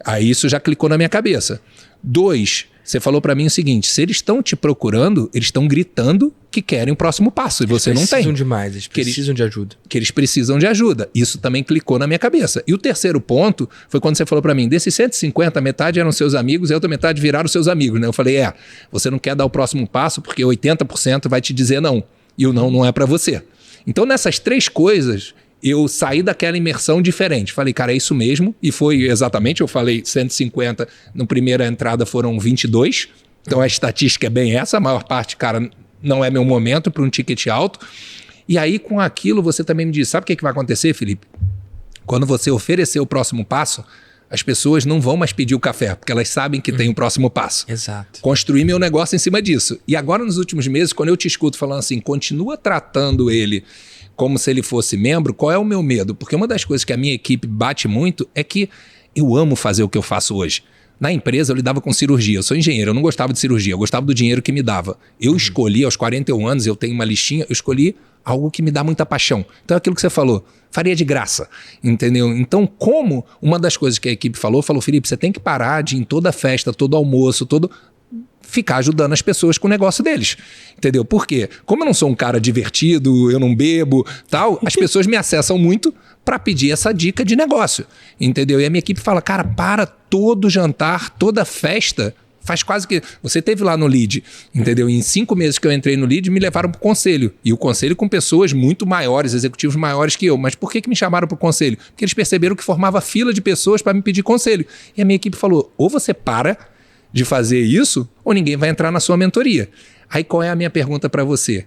Aí isso já clicou na minha cabeça. 2, você falou pra mim o seguinte: se eles estão te procurando, eles estão gritando que querem o próximo passo e você não tem. Eles precisam demais, eles precisam de ajuda. Que eles precisam de ajuda. Isso também clicou na minha cabeça. E o terceiro ponto foi quando você falou pra mim: desses 150, metade eram seus amigos e a outra metade viraram seus amigos, né? Eu falei: você não quer dar o próximo passo porque 80% vai te dizer não. E o não é para você. Então, nessas 3 coisas, eu saí daquela imersão diferente. Falei: cara, é isso mesmo. E foi exatamente, eu falei 150, na primeira entrada foram 22. Então, a estatística é bem essa. A maior parte, cara, não é meu momento para um ticket alto. E aí, com aquilo, você também me disse: sabe o que vai acontecer, Felipe? Quando você oferecer o próximo passo, as pessoas não vão mais pedir o café, porque elas sabem que tem um próximo passo. Exato. Construir meu negócio em cima disso. E agora, nos últimos meses, quando eu te escuto falando assim: continua tratando ele como se ele fosse membro, qual é o meu medo? Porque uma das coisas que a minha equipe bate muito é que eu amo fazer o que eu faço hoje. Na empresa eu lidava com cirurgia, eu sou engenheiro, eu não gostava de cirurgia, eu gostava do dinheiro que me dava. Eu escolhi, aos 41 anos, eu tenho uma listinha, eu escolhi algo que me dá muita paixão. Então é aquilo que você falou, faria de graça, entendeu? Então, como uma das coisas que a equipe falou, Felipe, você tem que parar de, em toda festa, todo almoço, ficar ajudando as pessoas com o negócio deles, entendeu? Por quê? Como eu não sou um cara divertido, eu não bebo, tal, as pessoas me acessam muito para pedir essa dica de negócio, entendeu? E a minha equipe fala: cara, para todo jantar, toda festa, faz quase que... Você teve lá no Lead, entendeu? E em 5 meses que eu entrei no Lead, me levaram pro conselho. E o conselho com pessoas muito maiores, executivos maiores que eu. Mas por que me chamaram pro conselho? Porque eles perceberam que formava fila de pessoas para me pedir conselho. E a minha equipe falou: ou você para de fazer isso, ou ninguém vai entrar na sua mentoria. Aí qual é a minha pergunta para você?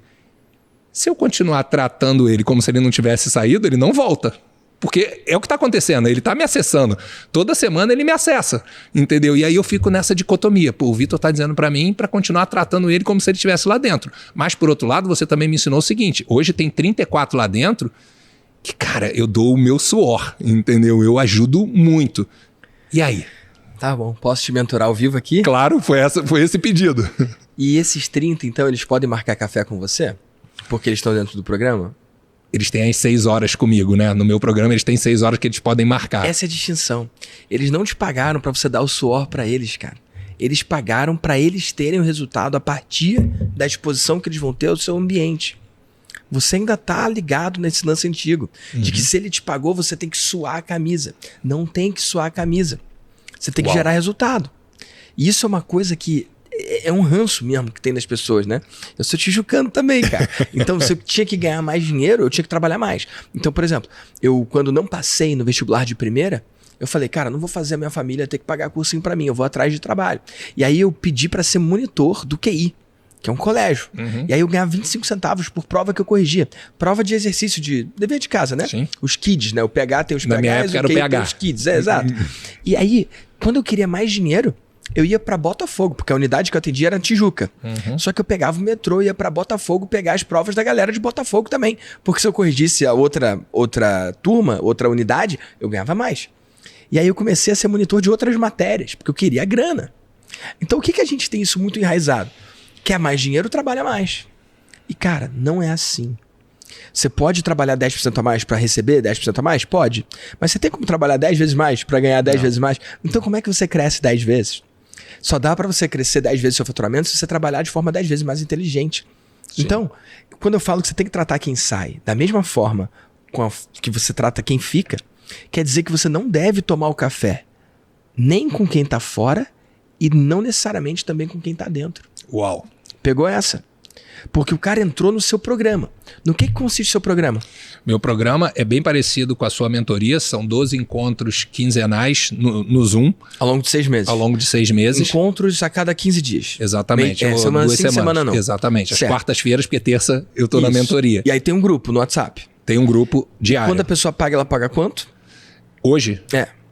Se eu continuar tratando ele como se ele não tivesse saído, ele não volta. Porque é o que está acontecendo, ele está me acessando. Toda semana ele me acessa, entendeu? E aí eu fico nessa dicotomia. Pô, o Vitor está dizendo para mim para continuar tratando ele como se ele estivesse lá dentro. Mas, por outro lado, você também me ensinou o seguinte: hoje tem 34 lá dentro que, cara, eu dou o meu suor, entendeu? Eu ajudo muito. E aí? Tá bom, posso te mentorar ao vivo aqui? Claro, foi esse pedido. E esses 30, então, eles podem marcar café com você? Porque eles estão dentro do programa? Eles têm as 6 horas comigo, né? No meu programa eles têm 6 horas que eles podem marcar. Essa é a distinção. Eles não te pagaram pra você dar o suor pra eles, cara. Eles pagaram pra eles terem o resultado a partir da exposição que eles vão ter ao seu ambiente. Você ainda tá ligado nesse lance antigo, de que se ele te pagou, você tem que suar a camisa. Não tem que suar a camisa. Você tem que gerar resultado. E isso é uma coisa que é um ranço mesmo que tem das pessoas, né? Eu sou tijucano também, cara. Então, se eu tinha que ganhar mais dinheiro, eu tinha que trabalhar mais. Então, por exemplo, eu quando não passei no vestibular de primeira, eu falei, cara, não vou fazer a minha família ter que pagar cursinho pra mim, eu vou atrás de trabalho. E aí eu pedi pra ser monitor do QI, que é um colégio. E aí eu ganhava 25 centavos por prova que eu corrigia. Prova de exercício de dever de casa, né? Sim. Os kids, né? O PH tem os Na minha PHs, época era o QI PH. tem os kids. Exato. E aí, quando eu queria mais dinheiro, eu ia pra Botafogo, porque a unidade que eu atendia era Tijuca. Só que eu pegava o metrô, ia pra Botafogo pegar as provas da galera de Botafogo também. Porque se eu corrigisse a outra turma, outra unidade, eu ganhava mais. E aí eu comecei a ser monitor de outras matérias, porque eu queria grana. Então o que a gente tem isso muito enraizado? Quer mais dinheiro, trabalha mais. E cara, não é assim. Você pode trabalhar 10% a mais para receber 10% a mais? Pode. Mas você tem como trabalhar 10 vezes mais para ganhar 10 vezes mais? Então como é que você cresce 10 vezes? Só dá para você crescer 10 vezes seu faturamento se você trabalhar de forma 10 vezes mais inteligente. Sim. Então, quando eu falo que você tem que tratar quem sai da mesma forma que você trata quem fica, quer dizer que você não deve tomar o café nem com quem tá fora e não necessariamente também com quem tá dentro. Uau. Pegou essa? Porque o cara entrou no seu programa. No que consiste o seu programa? Meu programa é bem parecido com a sua mentoria. São 12 encontros quinzenais no Zoom. Ao longo de 6 meses. Ao longo de 6 meses. Encontros a cada 15 dias. Exatamente. Semana sim, semana não. Exatamente. As Certo. quartas-feiras, porque terça eu tô na mentoria. E aí tem um grupo no WhatsApp. Tem um grupo diário. Quando a pessoa paga, ela paga quanto? Hoje?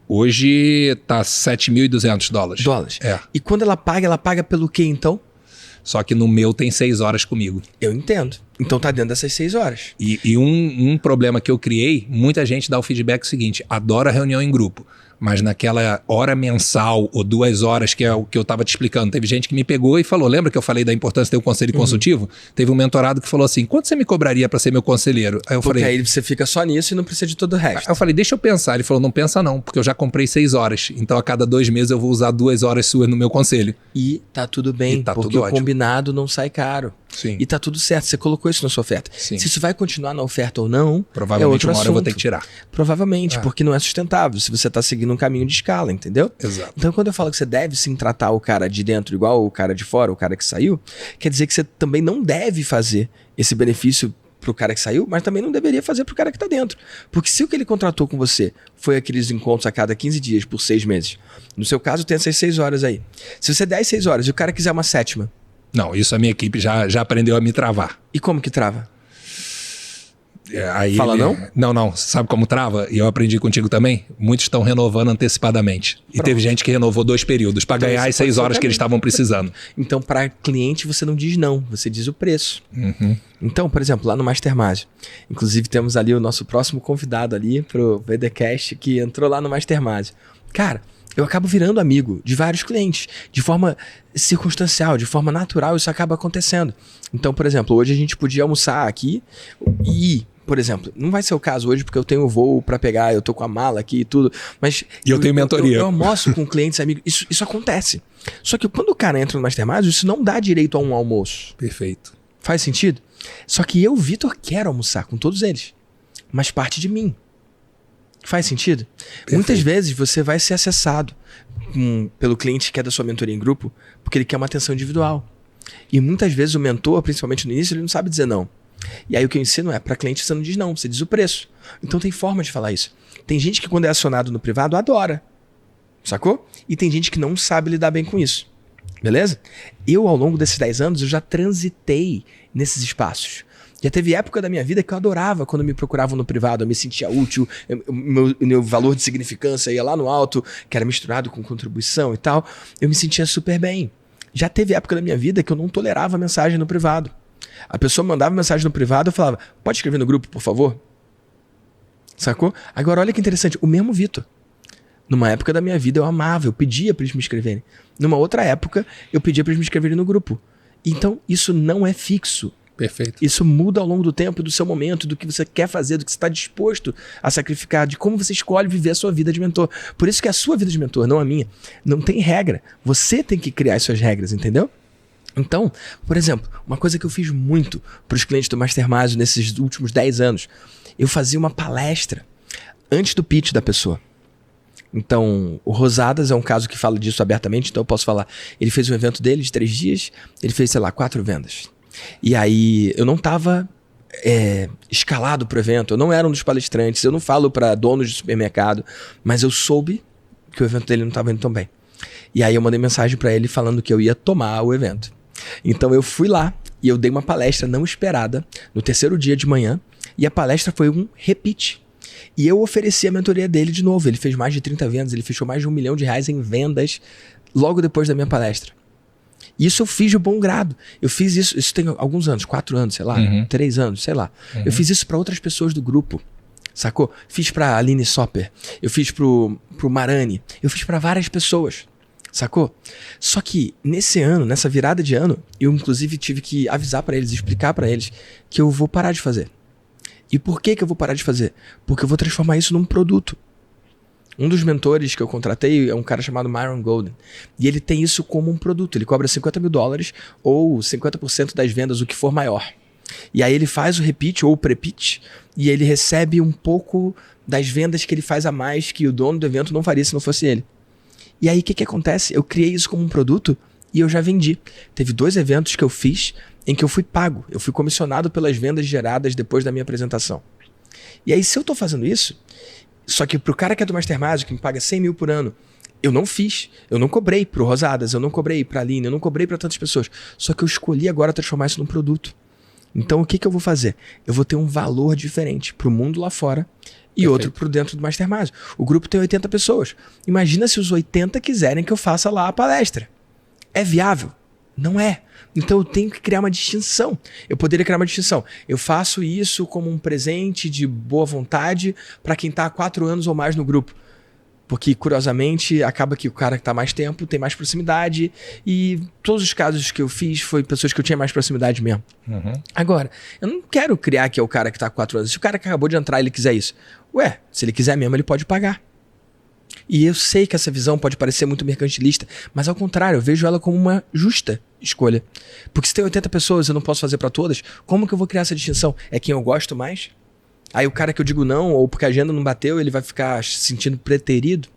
Hoje tá $7.200. Dólares. É. E quando ela paga pelo quê então? Só que no meu tem 6 horas comigo. Eu entendo. Então tá dentro dessas 6 horas. E um problema que eu criei, muita gente dá o feedback seguinte: adora reunião em grupo. Mas naquela hora mensal ou 2 horas, que é o que eu estava te explicando, teve gente que me pegou e falou, lembra que eu falei da importância de ter um conselho consultivo? Teve um mentorado que falou assim, quanto você me cobraria para ser meu conselheiro? Aí eu falei, aí você fica só nisso e não precisa de todo o resto. Aí eu falei, deixa eu pensar. Ele falou, não pensa não, porque eu já comprei 6 horas. Então a cada 2 meses eu vou usar 2 horas suas no meu conselho. E tá tudo bem, tá porque tudo o ótimo. combinado não sai caro. Sim. E tá tudo certo, você colocou isso na sua oferta. Sim. Se isso vai continuar na oferta ou não, provavelmente é outro uma hora assunto. eu vou ter que tirar. Provavelmente, porque não é sustentável se você tá seguindo um caminho de escala, entendeu? Exato. Então quando eu falo que você deve sim tratar o cara de dentro igual o cara de fora, o cara que saiu, quer dizer que você também não deve fazer esse benefício pro cara que saiu, mas também não deveria fazer pro cara que tá dentro. Porque se o que ele contratou com você foi aqueles encontros a cada 15 dias por 6 meses, no seu caso tem essas 6 horas aí. Se você der as 6 horas e o cara quiser uma 7ª, não, isso a minha equipe já aprendeu a me travar. e como que trava? Aí Fala não? Não. Sabe como trava? E eu aprendi contigo também. Muitos estão renovando antecipadamente. E Pronto. teve gente que renovou 2 períodos para Então, ganhar isso as 6 pode ser horas que eles estavam precisando. Então, para cliente, você não diz não, você diz o preço. Então, por exemplo, lá no Mastermind, inclusive temos ali o nosso próximo convidado ali pro VDcast que entrou lá no Mastermind. Cara, eu acabo virando amigo de vários clientes, de forma circunstancial, de forma natural, isso acaba acontecendo. Então, por exemplo, hoje a gente podia almoçar aqui e, por exemplo, não vai ser o caso hoje porque eu tenho voo para pegar, eu tô com a mala aqui e tudo, mas E eu tenho mentoria. Eu almoço com clientes, amigos, isso acontece. Só que quando o cara entra no Mastermind, isso não dá direito a um almoço. Perfeito. Faz sentido? Só que eu, Vitor, quero almoçar com todos eles, mas parte de mim. Faz sentido? Perfeito. Muitas vezes você vai ser acessado pelo cliente que é da sua mentoria em grupo porque ele quer uma atenção individual. E muitas vezes o mentor, principalmente no início, ele não sabe dizer não. E aí o que eu ensino é, para cliente você não diz não, você diz o preço. Então tem forma de falar isso. Tem gente que quando é acionado no privado adora, sacou? E tem gente que não sabe lidar bem com isso. Beleza? Eu, ao longo desses 10 anos, eu já transitei nesses espaços. Já teve época da minha vida que eu adorava quando me procuravam no privado, eu me sentia útil, meu valor de significância ia lá no alto, que era misturado com contribuição e tal, eu me sentia super bem. Já teve época da minha vida que eu não tolerava mensagem no privado. A pessoa mandava mensagem no privado, eu falava, pode escrever no grupo, por favor? Sacou? Agora, olha que interessante. O mesmo Vitor. Numa época da minha vida eu amava, eu pedia pra eles me inscreverem. Numa outra época, eu pedia pra eles me inscreverem no grupo. Então, isso não é fixo. Perfeito. Isso muda ao longo do tempo, do seu momento, do que você quer fazer, do que você está disposto a sacrificar, de como você escolhe viver a sua vida de mentor. Por isso que a sua vida de mentor, não a minha, não tem regra. Você tem que criar as suas regras, entendeu? Então, por exemplo, uma coisa que eu fiz muito para os clientes do Mastermind nesses últimos 10 anos, eu fazia uma palestra antes do pitch da pessoa. Então, o Rosadas é um caso que fala disso abertamente, então eu posso falar. Ele fez um evento dele de 3 dias, ele fez, sei lá, 4 vendas. E aí, eu não estava escalado pro evento, eu não era um dos palestrantes, eu não falo para donos de supermercado, mas eu soube que o evento dele não estava indo tão bem. E aí eu mandei mensagem para ele falando que eu ia tomar o evento. Então eu fui lá e eu dei uma palestra não esperada no 3º dia de manhã, e a palestra foi um repeat. E eu ofereci a mentoria dele de novo. Ele fez mais de 30 vendas, ele fechou mais de R$1 milhão em vendas logo depois da minha palestra. Isso eu fiz de bom grado. Eu fiz isso tem alguns anos, 4 anos, sei lá, 3 anos, sei lá. Eu fiz isso para outras pessoas do grupo, sacou? Fiz para Aline Sopper, eu fiz pro Marani, eu fiz para várias pessoas, sacou? Só que nesse ano, nessa virada de ano, eu inclusive tive que avisar para eles, explicar para eles que eu vou parar de fazer. E por que eu vou parar de fazer? Porque eu vou transformar isso num produto. Um dos mentores que eu contratei é um cara chamado Myron Golden. E ele tem isso como um produto. Ele cobra $50 mil ou 50% das vendas, o que for maior. E aí ele faz o repeat ou o pre-pitch e ele recebe um pouco das vendas que ele faz a mais que o dono do evento não faria se não fosse ele. E aí o que acontece? Eu criei isso como um produto e eu já vendi. Teve 2 eventos que eu fiz em que eu fui pago. Eu fui comissionado pelas vendas geradas depois da minha apresentação. E aí se eu tô fazendo isso, só que pro cara que é do Mastermind, que me paga 100 mil por ano, eu não fiz. Eu não cobrei pro Rosadas, eu não cobrei pra Aline, eu não cobrei pra tantas pessoas. Só que eu escolhi agora transformar isso num produto. Então o que eu vou fazer? Eu vou ter um valor diferente pro mundo lá fora e outro pro dentro do Mastermind. O grupo tem 80 pessoas. Imagina se os 80 quiserem que eu faça lá a palestra. É viável? Não é. Então eu tenho que criar uma distinção. Eu poderia criar uma distinção. Eu faço isso como um presente de boa vontade para quem está há 4 anos ou mais no grupo. Porque, curiosamente, acaba que o cara que está há mais tempo tem mais proximidade. E todos os casos que eu fiz foi pessoas que eu tinha mais proximidade mesmo. Agora, eu não quero criar que é o cara que está há 4 anos. Se o cara que acabou de entrar ele quiser isso, se ele quiser mesmo, ele pode pagar. E eu sei que essa visão pode parecer muito mercantilista, mas ao contrário, eu vejo ela como uma justa escolha. Porque se tem 80 pessoas e eu não posso fazer para todas, como que eu vou criar essa distinção? É quem eu gosto mais? Aí o cara que eu digo não, ou porque a agenda não bateu, ele vai ficar se sentindo preterido?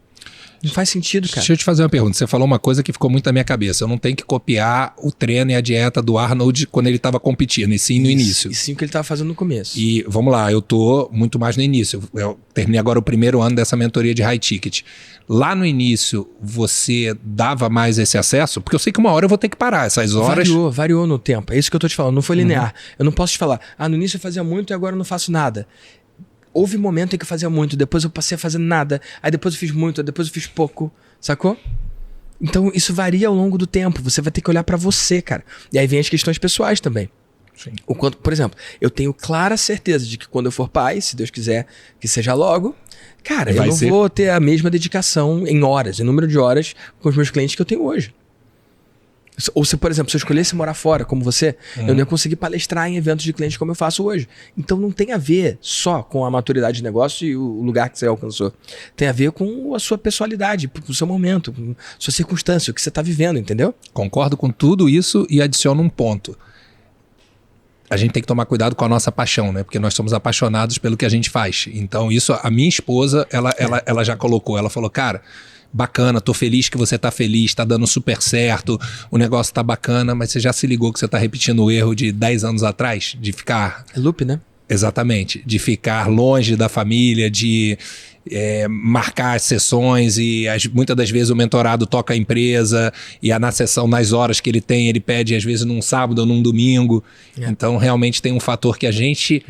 Não faz sentido, cara. Deixa eu te fazer uma pergunta. Você falou uma coisa que ficou muito na minha cabeça. Eu não tenho que copiar o treino e a dieta do Arnold quando ele estava competindo, e sim no início. E sim o que ele estava fazendo no começo. E vamos lá, eu tô muito mais no início. Eu terminei agora o 1º ano dessa mentoria de high ticket. Lá no início, você dava mais esse acesso? Porque eu sei que uma hora eu vou ter que parar. Essas horas... Variou no tempo. É isso que eu tô te falando. Não foi linear. Eu não posso te falar, no início eu fazia muito e agora eu não faço nada. Houve momento em que eu fazia muito, depois eu passei a fazer nada, aí depois eu fiz muito, aí depois eu fiz pouco, sacou? Então isso varia ao longo do tempo, você vai ter que olhar pra você, cara. E aí vem as questões pessoais também. Sim. Por exemplo, eu tenho clara certeza de que quando eu for pai, se Deus quiser que seja logo, cara, eu não vou ter a mesma dedicação em horas, em número de horas com os meus clientes que eu tenho hoje. Ou se, por exemplo, se eu escolhesse morar fora, como você, eu não ia conseguir palestrar em eventos de clientes como eu faço hoje. Então não tem a ver só com a maturidade de negócio e o lugar que você alcançou. Tem a ver com a sua personalidade, com o seu momento, com a sua circunstância, o que você está vivendo, entendeu? Concordo com tudo isso e adiciono um ponto. A gente tem que tomar cuidado com a nossa paixão, né? Porque nós somos apaixonados pelo que a gente faz. Então isso, a minha esposa, ela já colocou, ela falou, cara... Bacana, tô feliz que você tá feliz, tá dando super certo, o negócio tá bacana, mas você já se ligou que você tá repetindo o erro de 10 anos atrás? De ficar... É loop, né? Exatamente. De ficar longe da família, de marcar as sessões e muitas das vezes o mentorado toca a empresa e na sessão, nas horas que ele tem, ele pede às vezes num sábado ou num domingo. Então realmente tem um fator que a gente...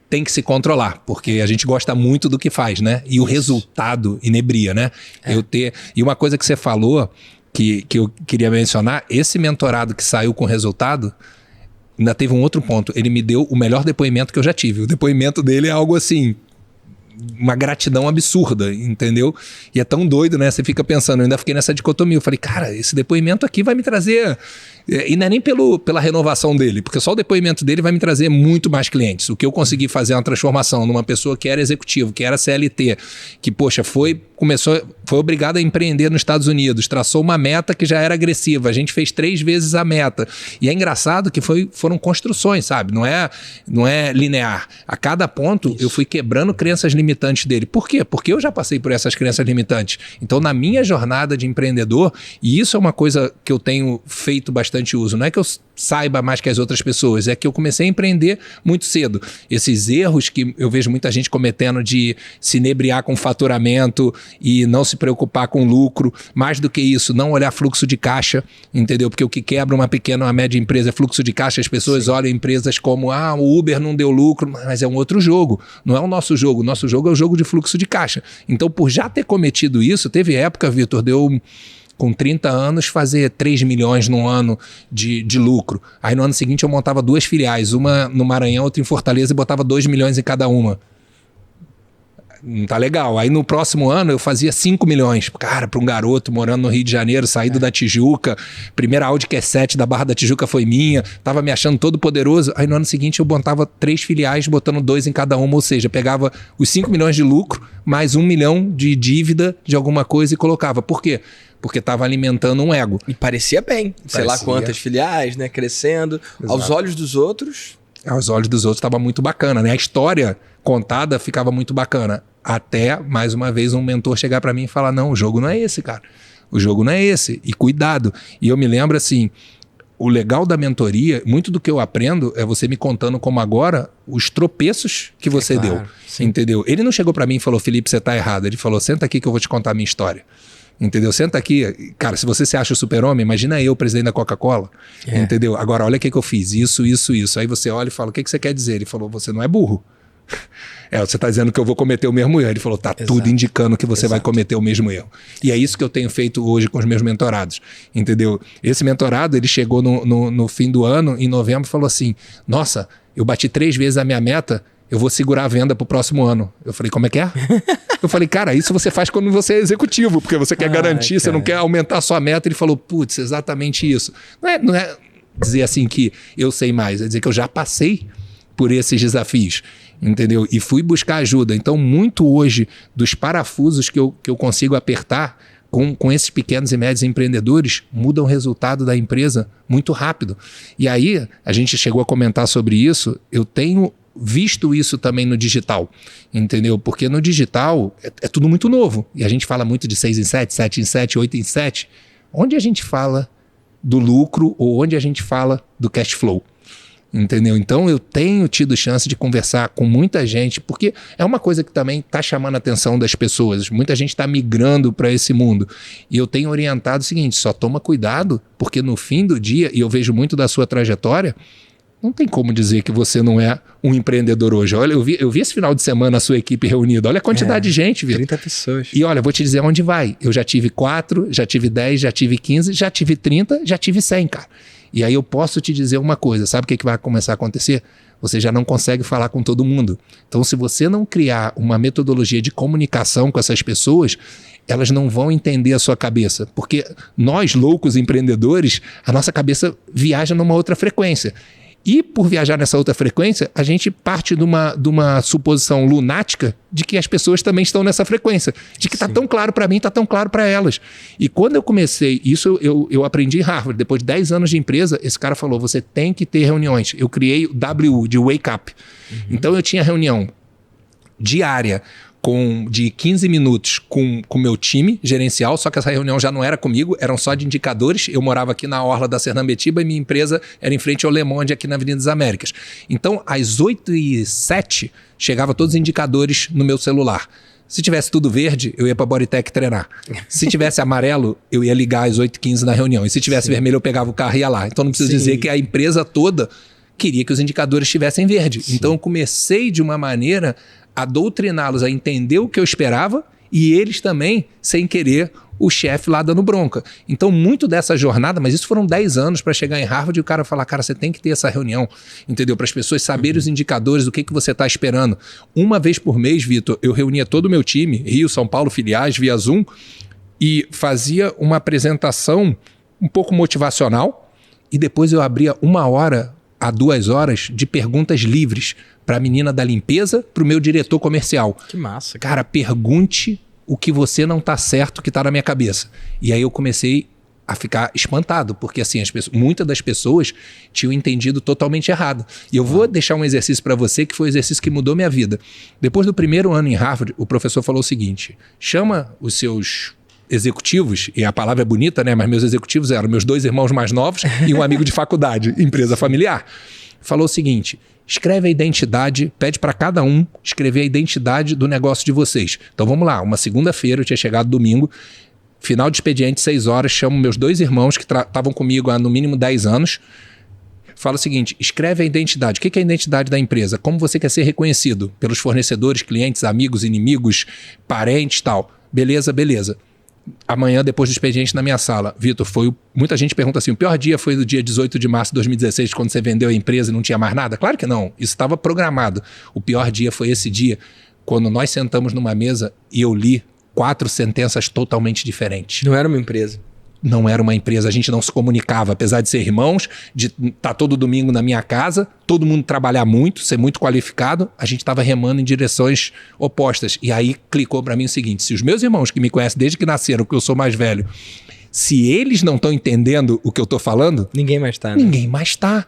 tem que se controlar, porque a gente gosta muito do que faz, né? E o resultado inebria, né? E uma coisa que você falou, que eu queria mencionar, esse mentorado que saiu com resultado, ainda teve um outro ponto. Ele me deu o melhor depoimento que eu já tive. O depoimento dele é algo assim... uma gratidão absurda, entendeu? E é tão doido, né? Você fica pensando, eu ainda fiquei nessa dicotomia. Eu falei, cara, esse depoimento aqui vai me trazer... E não é nem pela renovação dele, porque só o depoimento dele vai me trazer muito mais clientes. O que eu consegui fazer uma transformação numa pessoa que era executivo, que era CLT, que, poxa, foi obrigado a empreender nos Estados Unidos, traçou uma meta que já era agressiva, a gente fez 3 vezes a meta. E é engraçado que foram construções, sabe? Não é linear. A cada ponto eu fui quebrando crenças limitantes dele. Por quê? Porque eu já passei por essas crenças limitantes. Então, na minha jornada de empreendedor, e isso é uma coisa que eu tenho feito bastante uso, não é que eu saiba mais que as outras pessoas, é que eu comecei a empreender muito cedo. Esses erros que eu vejo muita gente cometendo de se inebriar com faturamento e não se preocupar com lucro, mais do que isso, não olhar fluxo de caixa, entendeu? Porque o que quebra uma pequena ou uma média empresa é fluxo de caixa. As pessoas olham empresas como, o Uber não deu lucro, mas é um outro jogo, não é o nosso jogo é o jogo de fluxo de caixa. Então, por já ter cometido isso, teve época, Vitor, deu com 30 anos, fazer 3 milhões no ano de lucro. Aí no ano seguinte eu montava 2 filiais, uma no Maranhão, outra em Fortaleza, e botava 2 milhões em cada uma. Não tá legal. Aí no próximo ano eu fazia 5 milhões. Cara, para um garoto morando no Rio de Janeiro, saído da Tijuca, primeira Audi Q7 da Barra da Tijuca foi minha, tava me achando todo poderoso. Aí no ano seguinte eu montava 3 filiais, botando 2 em cada uma, ou seja, pegava os 5 milhões de lucro, mais 1 milhão de dívida de alguma coisa e colocava. Por quê? Porque estava alimentando um ego. E parecia bem. Sei lá quantas filiais, né? Crescendo. Exato. Aos olhos dos outros... Aos olhos dos outros estava muito bacana, né? A história contada ficava muito bacana. Até, mais uma vez, um mentor chegar para mim e falar, não, o jogo não é esse, cara. O jogo não é esse. E cuidado. E eu me lembro assim, o legal da mentoria, muito do que eu aprendo é você me contando como agora os tropeços que você deu. Sim. Entendeu? Ele não chegou para mim e falou, Felipe, você tá errado. Ele falou, senta aqui que eu vou te contar a minha história. Entendeu? Senta aqui. Cara, se você se acha o super-homem, imagina eu, presidente da Coca-Cola. Entendeu? Agora, olha o que eu fiz. Isso. Aí você olha e fala, o que você quer dizer? Ele falou, você não é burro. Você está dizendo que eu vou cometer o mesmo erro. Ele falou, tá tudo indicando que você vai cometer o mesmo erro. E é isso que eu tenho feito hoje com os meus mentorados. Entendeu? Esse mentorado, ele chegou no fim do ano, em novembro, e falou assim, nossa, eu bati 3 vezes a minha meta, eu vou segurar a venda pro próximo ano. Eu falei, como é que é? Eu falei, cara, isso você faz quando você é executivo, porque você quer garantir, você não quer aumentar a sua meta. Ele falou, putz, exatamente isso. Não é dizer assim que eu sei mais, é dizer que eu já passei por esses desafios, entendeu? E fui buscar ajuda. Então, muito hoje dos parafusos que eu consigo apertar com esses pequenos e médios empreendedores, muda o resultado da empresa muito rápido. E aí, a gente chegou a comentar sobre isso, eu tenho visto isso também no digital, entendeu? Porque no digital é tudo muito novo. E a gente fala muito de 6 em 7, 7 em 7, 8 em 7. Onde a gente fala do lucro ou onde a gente fala do cash flow? Entendeu? Então eu tenho tido chance de conversar com muita gente, porque é uma coisa que também está chamando a atenção das pessoas. Muita gente está migrando para esse mundo. E eu tenho orientado o seguinte, só toma cuidado, porque no fim do dia, e eu vejo muito da sua trajetória, não tem como dizer que você não é um empreendedor hoje. Olha, eu vi esse final de semana a sua equipe reunida. Olha a quantidade de gente, Vitor. 30 pessoas. E olha, vou te dizer onde vai. Eu já tive 4, já tive 10, já tive 15, já tive 30, já tive 100, cara. E aí eu posso te dizer uma coisa. Sabe o que vai começar a acontecer? Você já não consegue falar com todo mundo. Então, se você não criar uma metodologia de comunicação com essas pessoas, elas não vão entender a sua cabeça. Porque nós, loucos empreendedores, a nossa cabeça viaja numa outra frequência. E por viajar nessa outra frequência, a gente parte de uma suposição lunática de que as pessoas também estão nessa frequência. De que está tão claro para mim, está tão claro para elas. E quando eu comecei, isso eu aprendi em Harvard. Depois de 10 anos de empresa, esse cara falou, você tem que ter reuniões. Eu criei o WU, de Wake Up. Então eu tinha reunião diária de 15 minutos com o meu time gerencial, só que essa reunião já não era comigo, eram só de indicadores. Eu morava aqui na orla da Sernambetiba e minha empresa era em frente ao Le Monde, aqui na Avenida das Américas. Então, às 8h07, chegava todos os indicadores no meu celular. Se tivesse tudo verde, eu ia para a Bodytech treinar. Se tivesse amarelo, eu ia ligar às 8h15 na reunião. E se tivesse vermelho, eu pegava o carro e ia lá. Então, não preciso dizer que a empresa toda queria que os indicadores estivessem verde. Então, eu comecei de uma maneira a doutriná-los a entender o que eu esperava E eles também, sem querer, o chefe lá dando bronca. Então, muito dessa jornada, mas isso foram 10 anos para chegar em Harvard e o cara falar, cara, você tem que ter essa reunião, entendeu? Para as pessoas saberem os indicadores, do que você está esperando. Uma vez por mês, Vitor, eu reunia todo o meu time, Rio, São Paulo, filiais, via Zoom, e fazia uma apresentação um pouco motivacional e depois eu abria 1 hora a 2 horas de perguntas livres para a menina da limpeza, para o meu diretor comercial. Que massa. Cara, pergunte o que você não tá certo que tá na minha cabeça. E aí eu comecei a ficar espantado, porque assim, muitas das pessoas tinham entendido totalmente errado. E eu vou deixar um exercício para você, que foi o exercício que mudou minha vida. Depois do primeiro ano em Harvard, o professor falou o seguinte, chama os seus executivos, e a palavra é bonita, né? Mas meus executivos eram meus 2 irmãos mais novos e um amigo de faculdade, empresa familiar. Falou o seguinte, escreve a identidade, pede para cada um escrever a identidade do negócio de vocês. Então vamos lá, uma segunda-feira, eu tinha chegado domingo, final de expediente, 6 horas, chamo meus 2 irmãos que estavam comigo há no mínimo 10 anos, fala o seguinte, escreve a identidade. O que é a identidade da empresa? Como você quer ser reconhecido pelos fornecedores, clientes, amigos, inimigos, parentes e tal. Beleza, beleza. Amanhã, depois do expediente na minha sala, Vitor, muita gente pergunta assim, o pior dia foi do dia 18 de março de 2016, quando você vendeu a empresa e não tinha mais nada? Claro que não, isso estava programado. O pior dia foi esse dia, quando nós sentamos numa mesa e eu li 4 sentenças totalmente diferentes. Não era uma empresa. Não era uma empresa, a gente não se comunicava, apesar de ser irmãos, de estar todo domingo na minha casa, todo mundo trabalhar muito, ser muito qualificado, a gente estava remando em direções opostas. E aí clicou para mim o seguinte, se os meus irmãos que me conhecem desde que nasceram, que eu sou mais velho, se eles não estão entendendo o que eu estou falando... Ninguém mais está, né? Ninguém mais está.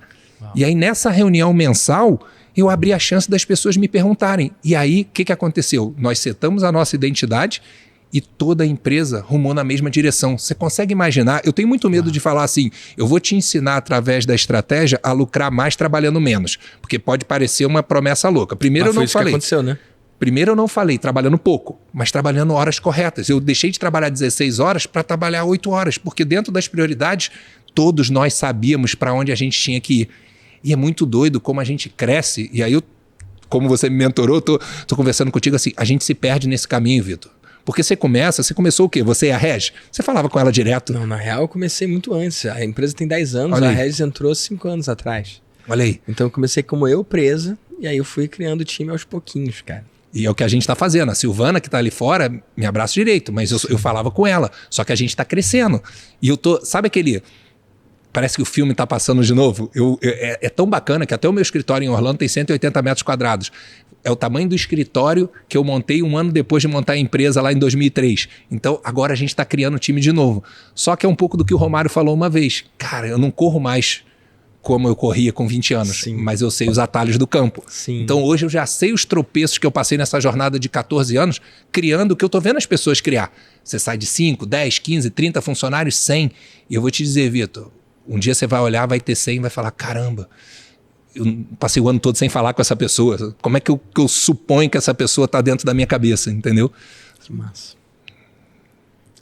E aí nessa reunião mensal, eu abri a chance das pessoas me perguntarem. E aí, o que aconteceu? Nós setamos a nossa identidade e toda a empresa rumou na mesma direção. Você consegue imaginar? Eu tenho muito medo de falar assim, eu vou te ensinar através da estratégia a lucrar mais trabalhando menos, porque pode parecer uma promessa louca. Primeiro eu não falei. Que aconteceu, né? Primeiro eu não falei trabalhando pouco, mas trabalhando horas corretas. Eu deixei de trabalhar 16 horas para trabalhar 8 horas, porque dentro das prioridades, todos nós sabíamos para onde a gente tinha que ir. E é muito doido como a gente cresce, e aí como você me mentorou, tô conversando contigo assim, a gente se perde nesse caminho, Vitor. Porque você começou o quê? Você e a Regi? Você falava com ela direto? Não, na real eu comecei muito antes. A empresa tem 10 anos, a Regi entrou 5 anos atrás. Olha aí. Então eu comecei como eu presa, e aí eu fui criando o time aos pouquinhos, cara. E é o que a gente está fazendo. A Silvana, que está ali fora, me abraça direito, mas eu falava com ela. Só que a gente está crescendo. E eu tô... Sabe aquele... Parece que o filme está passando de novo. É tão bacana que até o meu escritório em Orlando tem 180 metros quadrados. É o tamanho do escritório que eu montei 1 ano depois de montar a empresa lá em 2003. Então, agora a gente está criando o time de novo. Só que é um pouco do que o Romário falou uma vez. Cara, eu não corro mais como eu corria com 20 anos, Sim. mas eu sei os atalhos do campo. Sim. Então, hoje eu já sei os tropeços que eu passei nessa jornada de 14 anos, criando o que eu estou vendo as pessoas criar. Você sai de 5, 10, 15, 30 funcionários, 100. E eu vou te dizer, Vitor, um dia você vai olhar, vai ter 100 e vai falar, caramba, eu passei o ano todo sem falar com essa pessoa. Como é que eu suponho que essa pessoa está dentro da minha cabeça, entendeu? Que massa.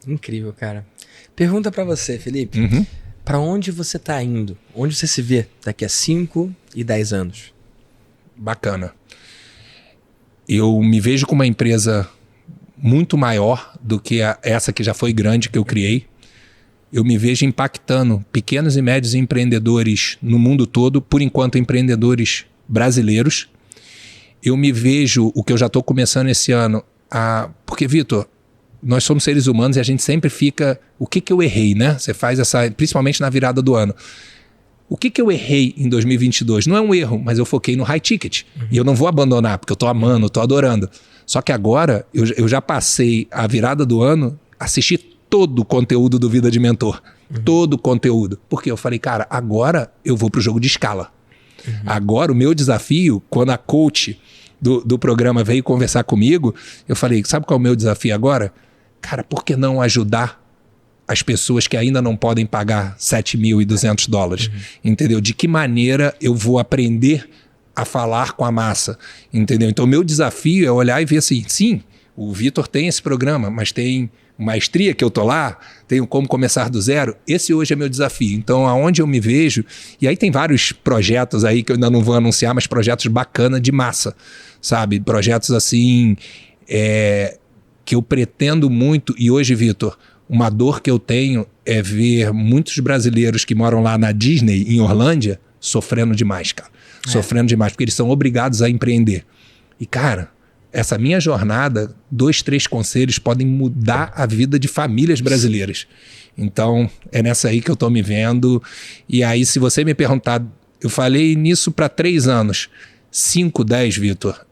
Incrível, cara. Pergunta para você, Felipe. Para onde você está indo? Onde você se vê daqui a 5 e 10 anos? Bacana. Eu me vejo com uma empresa muito maior do que essa que já foi grande que eu criei. Eu me vejo impactando pequenos e médios empreendedores no mundo todo, por enquanto empreendedores brasileiros. Eu me vejo, o que eu já estou começando esse ano, porque, Vitor, nós somos seres humanos e a gente sempre fica... O que eu errei, né? Você faz principalmente na virada do ano. O que eu errei em 2022? Não é um erro, mas eu foquei no high ticket. E eu não vou abandonar, porque eu estou amando, estou adorando. Só que agora, eu já passei a virada do ano, assisti todo o conteúdo do Vida de Mentor. Todo o conteúdo. Porque eu falei, cara, agora eu vou pro jogo de escala. Agora o meu desafio, quando a coach do programa veio conversar comigo, eu falei, sabe qual é o meu desafio agora? Cara, por que não ajudar as pessoas que ainda não podem pagar $7.200? Entendeu? De que maneira eu vou aprender a falar com a massa? Entendeu? Então o meu desafio é olhar e ver assim, sim, o Vitor tem esse programa, mas tem maestria que eu tô lá, tenho como começar do zero. Esse hoje é meu desafio. Então, aonde eu me vejo... E aí tem vários projetos aí que eu ainda não vou anunciar, mas projetos bacanas de massa, sabe? Projetos assim... que eu pretendo muito, e hoje, Vitor, uma dor que eu tenho é ver muitos brasileiros que moram lá na Disney, em Orlândia, sofrendo demais, cara. Sofrendo demais, porque eles são obrigados a empreender. E, cara, essa minha jornada, 2, 3 conselhos podem mudar a vida de famílias brasileiras. Então, é nessa aí que eu tô me vendo. E aí, se você me perguntar, eu falei nisso para 3 anos. 5, 10, Vitor,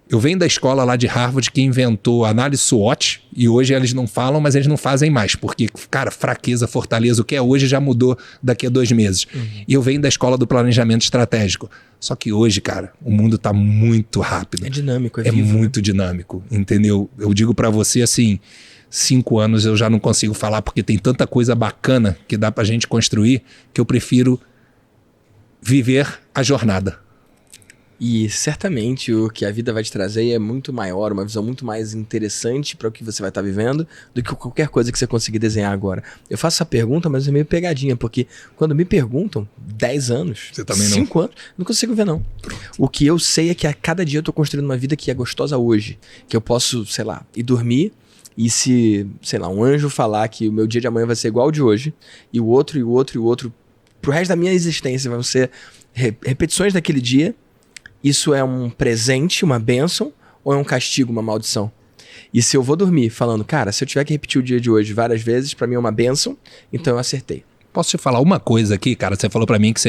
eu venho da escola lá de Harvard que inventou a análise SWOT, e hoje eles não falam, mas eles não fazem mais, porque, cara, fraqueza, fortaleza, o que é hoje já mudou daqui a 2 meses. E eu venho da escola do planejamento estratégico. Só que hoje, cara, o mundo tá muito rápido. É dinâmico, é vivo, muito dinâmico, entendeu? Eu digo para você assim, 5 anos eu já não consigo falar, porque tem tanta coisa bacana que dá pra gente construir, que eu prefiro viver a jornada. E certamente o que a vida vai te trazer é muito maior, uma visão muito mais interessante para o que você vai estar vivendo do que qualquer coisa que você conseguir desenhar agora. Eu faço essa pergunta, mas é meio pegadinha, porque quando me perguntam 10 anos, 5 anos, não consigo ver não. O que eu sei é que a cada dia eu tô construindo uma vida que é gostosa hoje, que eu posso, sei lá, ir dormir e se, sei lá, um anjo falar que o meu dia de amanhã vai ser igual ao de hoje, e o outro, e o outro, e o outro, pro resto da minha existência vão ser repetições daquele dia. Isso é um presente, uma bênção, ou é um castigo, uma maldição? E se eu vou dormir falando, cara, se eu tiver que repetir o dia de hoje várias vezes, pra mim é uma bênção, então eu acertei. Posso te falar uma coisa aqui, cara? Você falou pra mim que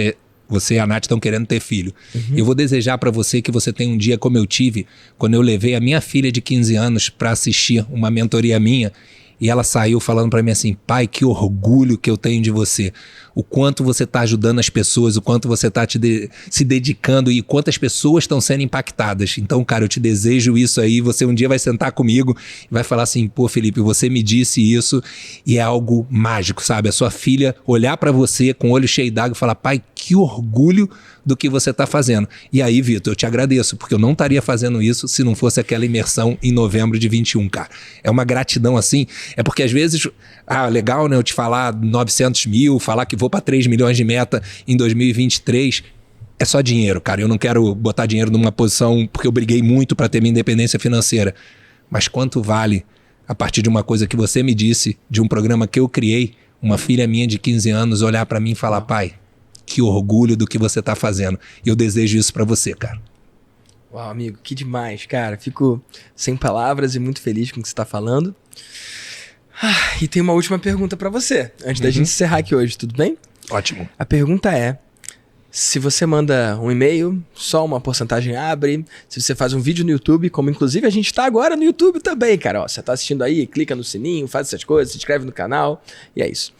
você e a Nath estão querendo ter filho. Eu vou desejar pra você que você tenha um dia como eu tive, quando eu levei a minha filha de 15 anos pra assistir uma mentoria minha, e ela saiu falando pra mim assim, pai, que orgulho que eu tenho de você. O quanto você tá ajudando as pessoas, o quanto você tá se dedicando e quantas pessoas estão sendo impactadas. Então, cara, eu te desejo isso aí. Você um dia vai sentar comigo e vai falar assim, pô, Felipe, você me disse isso e é algo mágico, sabe? A sua filha olhar pra você com o olho cheio d'água e falar, pai, que orgulho do que você tá fazendo. E aí, Vitor, eu te agradeço, porque eu não estaria fazendo isso se não fosse aquela imersão em novembro de 21, cara. É uma gratidão assim. É porque às vezes, legal, né, eu te falar 900 mil, falar que vou para 3 milhões de meta em 2023, é só dinheiro, cara. Eu não quero botar dinheiro numa posição, porque eu briguei muito para ter minha independência financeira. Mas quanto vale, a partir de uma coisa que você me disse, de um programa que eu criei, uma filha minha de 15 anos olhar para mim e falar, pai, que orgulho do que você tá fazendo. E eu desejo isso para você, cara. Uau, amigo, que demais, cara. Fico sem palavras e muito feliz com o que você tá falando. E tem uma última pergunta pra você, antes da gente encerrar aqui hoje, tudo bem? Ótimo. A pergunta é, se você manda um e-mail, só uma porcentagem abre. Se você faz um vídeo no YouTube, como inclusive a gente tá agora no YouTube também, cara. Ó, você tá assistindo aí, clica no sininho, faz essas coisas, se inscreve no canal, e é isso.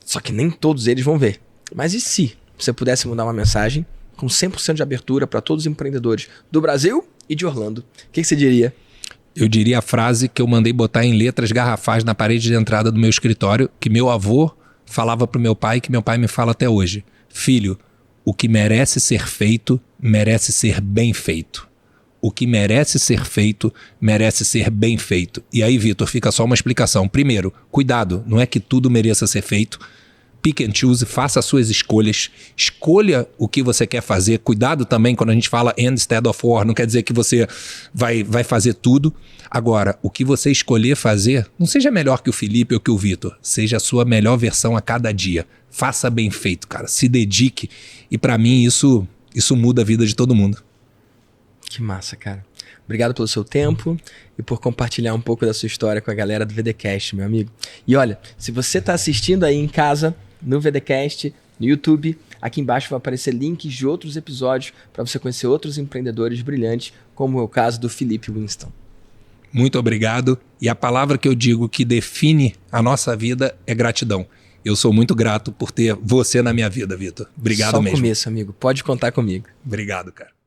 Só que nem todos eles vão ver. Mas e se você pudesse mandar uma mensagem com 100% de abertura para todos os empreendedores do Brasil e de Orlando? O que você diria? Eu diria a frase que eu mandei botar em letras garrafais na parede de entrada do meu escritório, que meu avô falava pro meu pai, que meu pai me fala até hoje. Filho, o que merece ser feito, merece ser bem feito. O que merece ser feito, merece ser bem feito. E aí, Vitor, fica só uma explicação. Primeiro, cuidado, não é que tudo mereça ser feito. Pick and choose, faça as suas escolhas, escolha o que você quer fazer. Cuidado também quando a gente fala end instead of war, não quer dizer que você vai fazer tudo. Agora, o que você escolher fazer, não seja melhor que o Felipe ou que o Vitor, seja a sua melhor versão a cada dia. Faça bem feito, cara, se dedique. E pra mim isso muda a vida de todo mundo. Que massa, cara. Obrigado pelo seu tempo e por compartilhar um pouco da sua história com a galera do VDcast, meu amigo. E olha, se você tá assistindo aí em casa, no VDcast, no YouTube, aqui embaixo vai aparecer links de outros episódios para você conhecer outros empreendedores brilhantes, como é o caso do Felipe Winston. Muito obrigado. E a palavra que eu digo que define a nossa vida é gratidão. Eu sou muito grato por ter você na minha vida, Vitor. Obrigado mesmo. Só o começo, amigo. Pode contar comigo. Obrigado, cara.